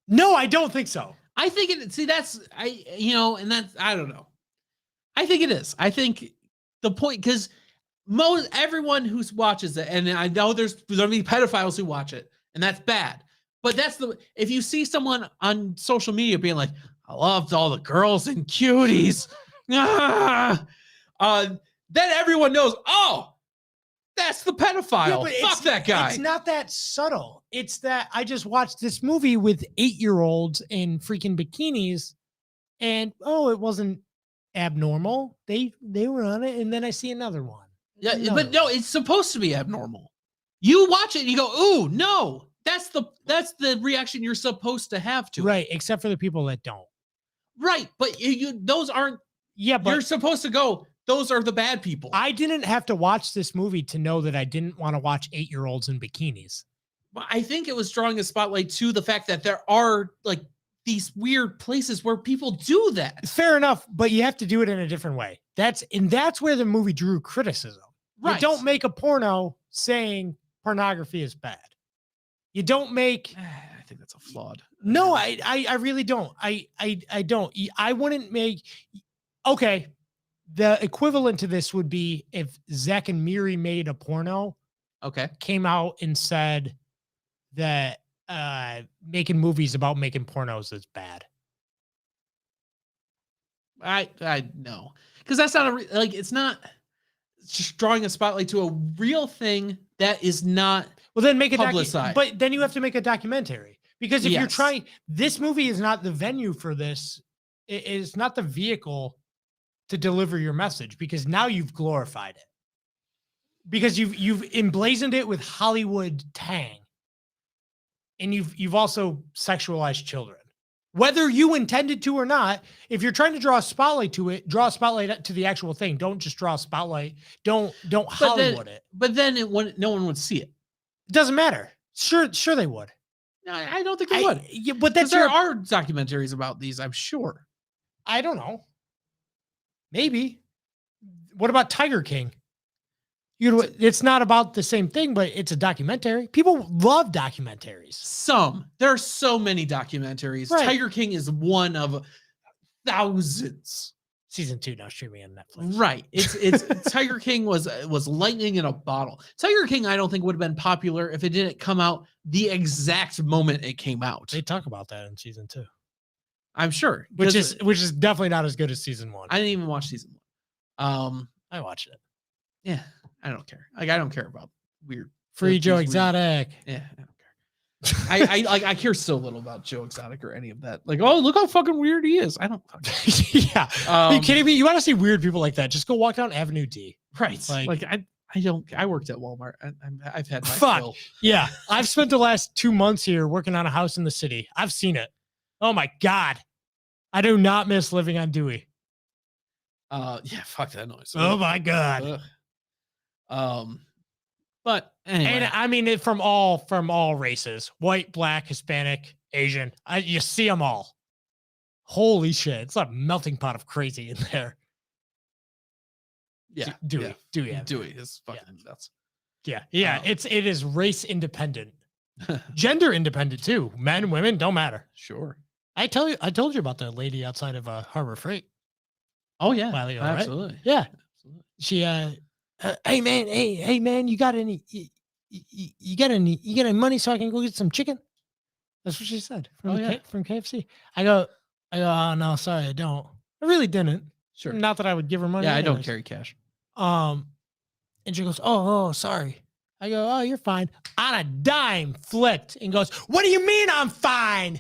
B: No, I don't think so.
A: I think and that's I don't know. I think it is. I think the point because everyone who watches it, and I know there's gonna be pedophiles who watch it, and that's bad. But if you see someone on social media being like, I loved all the girls and Cuties, then everyone knows, oh, that's the pedophile. Yeah, fuck that guy.
B: It's not that subtle. It's that I just watched this movie with 8-year-olds in freaking bikinis, and it wasn't abnormal. They were on it, and then I see another one.
A: Yeah, but no, it's supposed to be abnormal. You watch it and you go, ooh, no. That's the reaction you're supposed to have to it.
B: Right, except for the people that don't.
A: Right, but those aren't.
B: Yeah, but
A: you're supposed to go. Those are the bad people.
B: I didn't have to watch this movie to know that I didn't want to watch 8-year-olds in bikinis.
A: But I think it was drawing a spotlight to the fact that there are like these weird places where people do that.
B: Fair enough, but you have to do it in a different way. That's where the movie drew criticism. Right. You don't make a porno saying pornography is bad. You don't make.
A: I think that's a flawed.
B: No, I really don't. I don't. I wouldn't make. Okay, the equivalent to this would be if Zach and Miri made a porno.
A: Okay.
B: Came out and said that making movies about making pornos is bad.
A: I know because that's not it's not just drawing a spotlight to a real thing that is not.
B: Well, then make a
A: publicized.
B: But then you have to make a documentary because if you're trying, this movie is not the venue for this. It is not the vehicle to deliver your message because now you've glorified it. Because you've emblazoned it with Hollywood tang, and you've also sexualized children, whether you intended to or not. If you're trying to draw a spotlight to it, draw a spotlight to the actual thing. Don't just draw a spotlight. Don't Hollywood it.
A: But then no one would see it.
B: It doesn't matter. Sure they would.
A: No, I don't think it would.
B: Yeah, but that's
A: there are documentaries about these, I'm sure.
B: I don't know. Maybe. What about Tiger King? It's not about the same thing, but it's a documentary. People love documentaries.
A: There are so many documentaries.
B: Right.
A: Tiger King is one of thousands.
B: Season 2 now streaming on Netflix.
A: Right. It's Tiger King was lightning in a bottle. Tiger King, I don't think would have been popular if it didn't come out the exact moment it came out.
B: They talk about that in season 2.
A: I'm sure.
B: Which is definitely not as good as season 1.
A: I didn't even watch season 1.
B: I watched it.
A: Yeah. I don't care. Like, I don't care about weird.
B: Free Joe Exotic.
A: Yeah, I don't care. I care so little about Joe Exotic or any of that. Like, oh, look how fucking weird he is. I don't fucking
B: yeah. Are you kidding me? You want to see weird people like that? Just go walk down Avenue D.
A: Right. Like I don't. I worked at Walmart. I've had my fill.
B: Yeah. I've spent the last 2 months here working on a house in the city. I've seen it. Oh my God. I do not miss living on Dewey.
A: Yeah. Fuck that noise.
B: Oh my God.
A: But anyway.
B: And I mean, from all races, white, black, Hispanic, Asian, you see them all. Holy shit. It's a melting pot of crazy in there.
A: Yeah.
B: Dewey
A: is fucking nuts.
B: Yeah. Yeah. It is race independent, gender independent too. Men, women, don't matter.
A: Sure.
B: I told you about the lady outside of Harbor Freight.
A: Oh yeah.
B: Ago,
A: absolutely.
B: Right? Yeah. Absolutely. She, hey man, you got any money so I can go get some chicken? That's what she said from KFC. I go, oh no, sorry, I don't. I really didn't.
A: Sure.
B: Not that I would give her money.
A: Yeah, anyways. I don't carry cash.
B: And she goes, oh, sorry. I go, oh, you're fine. On a dime, flipped and goes, what do you mean I'm fine?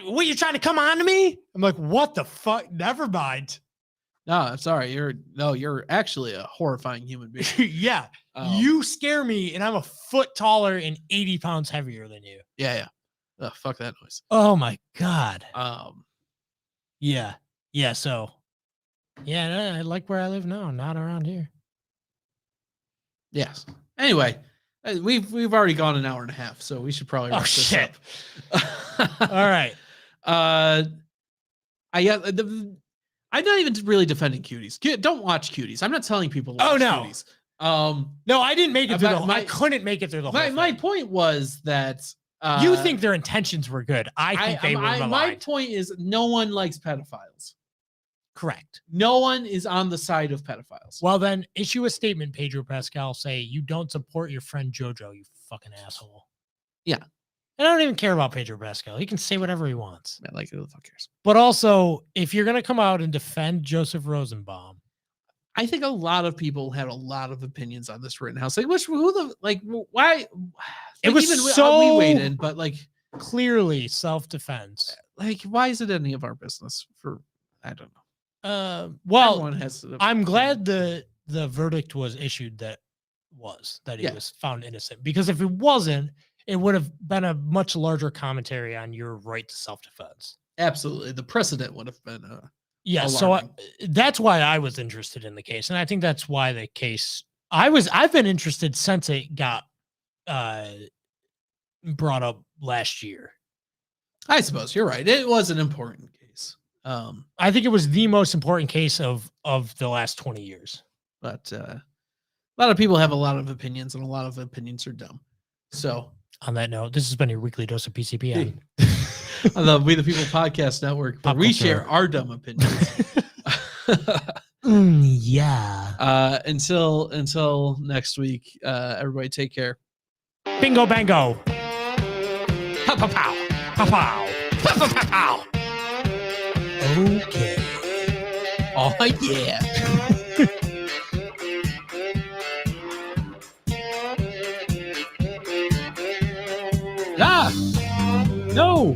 B: What, you trying to come on to me? I'm like, what the fuck? Never mind.
A: No, I'm sorry. You're actually a horrifying human being.
B: Yeah. You scare me, and I'm a foot taller and 80 pounds heavier than you.
A: Yeah. Oh, fuck that noise.
B: Oh my God. Yeah. Yeah. So, yeah, I like where I live now. Not around here.
A: Yes. Anyway, we've already gone an hour and a half, so we should probably wrap this up.
B: All right.
A: I'm not even really defending Cuties. Don't watch Cuties. I'm not telling people to watch Cuties.
B: No, I didn't make it through I couldn't make it through the whole thing.
A: My point was that
B: you think their intentions were good. I think they were maligned.
A: My point is no one likes pedophiles.
B: Correct.
A: No one is on the side of pedophiles.
B: Well, then issue a statement, Pedro Pascal. Say you don't support your friend Jojo, you fucking asshole.
A: Yeah.
B: And I don't even care about Pedro Pascal. He can say whatever he wants.
A: Man, like, who the fuck cares?
B: But also, if you're going to come out and defend Joseph Rosenbaum,
A: I think a lot of people had a lot of opinions on this Rittenhouse. Like, why?
B: It was
A: even
B: so
A: we waited, but like
B: clearly self-defense.
A: Like, why is it any of our business? I don't know.
B: Well, I'm glad the verdict was issued that he was found innocent, because if it wasn't, it would have been a much larger commentary on your right to self-defense.
A: Absolutely. The precedent would have been
B: alarming. So that's why I was interested in the case. And I think that's why the case I've been interested since it got brought up last year.
A: I suppose you're right. It was an important case.
B: I think it was the most important case of the last 20 years.
A: But a lot of people have a lot of opinions, and a lot of opinions are dumb. So
B: on that note, this has been your weekly dose of PCPN.
A: On the We the People Podcast Network, where we share our dumb opinions.
B: Yeah.
A: Until next week, everybody take care.
B: Bingo bango. Pow pow pow. Pow pow. Pow pow pow pow. Okay.
A: Oh yeah. Ah! No!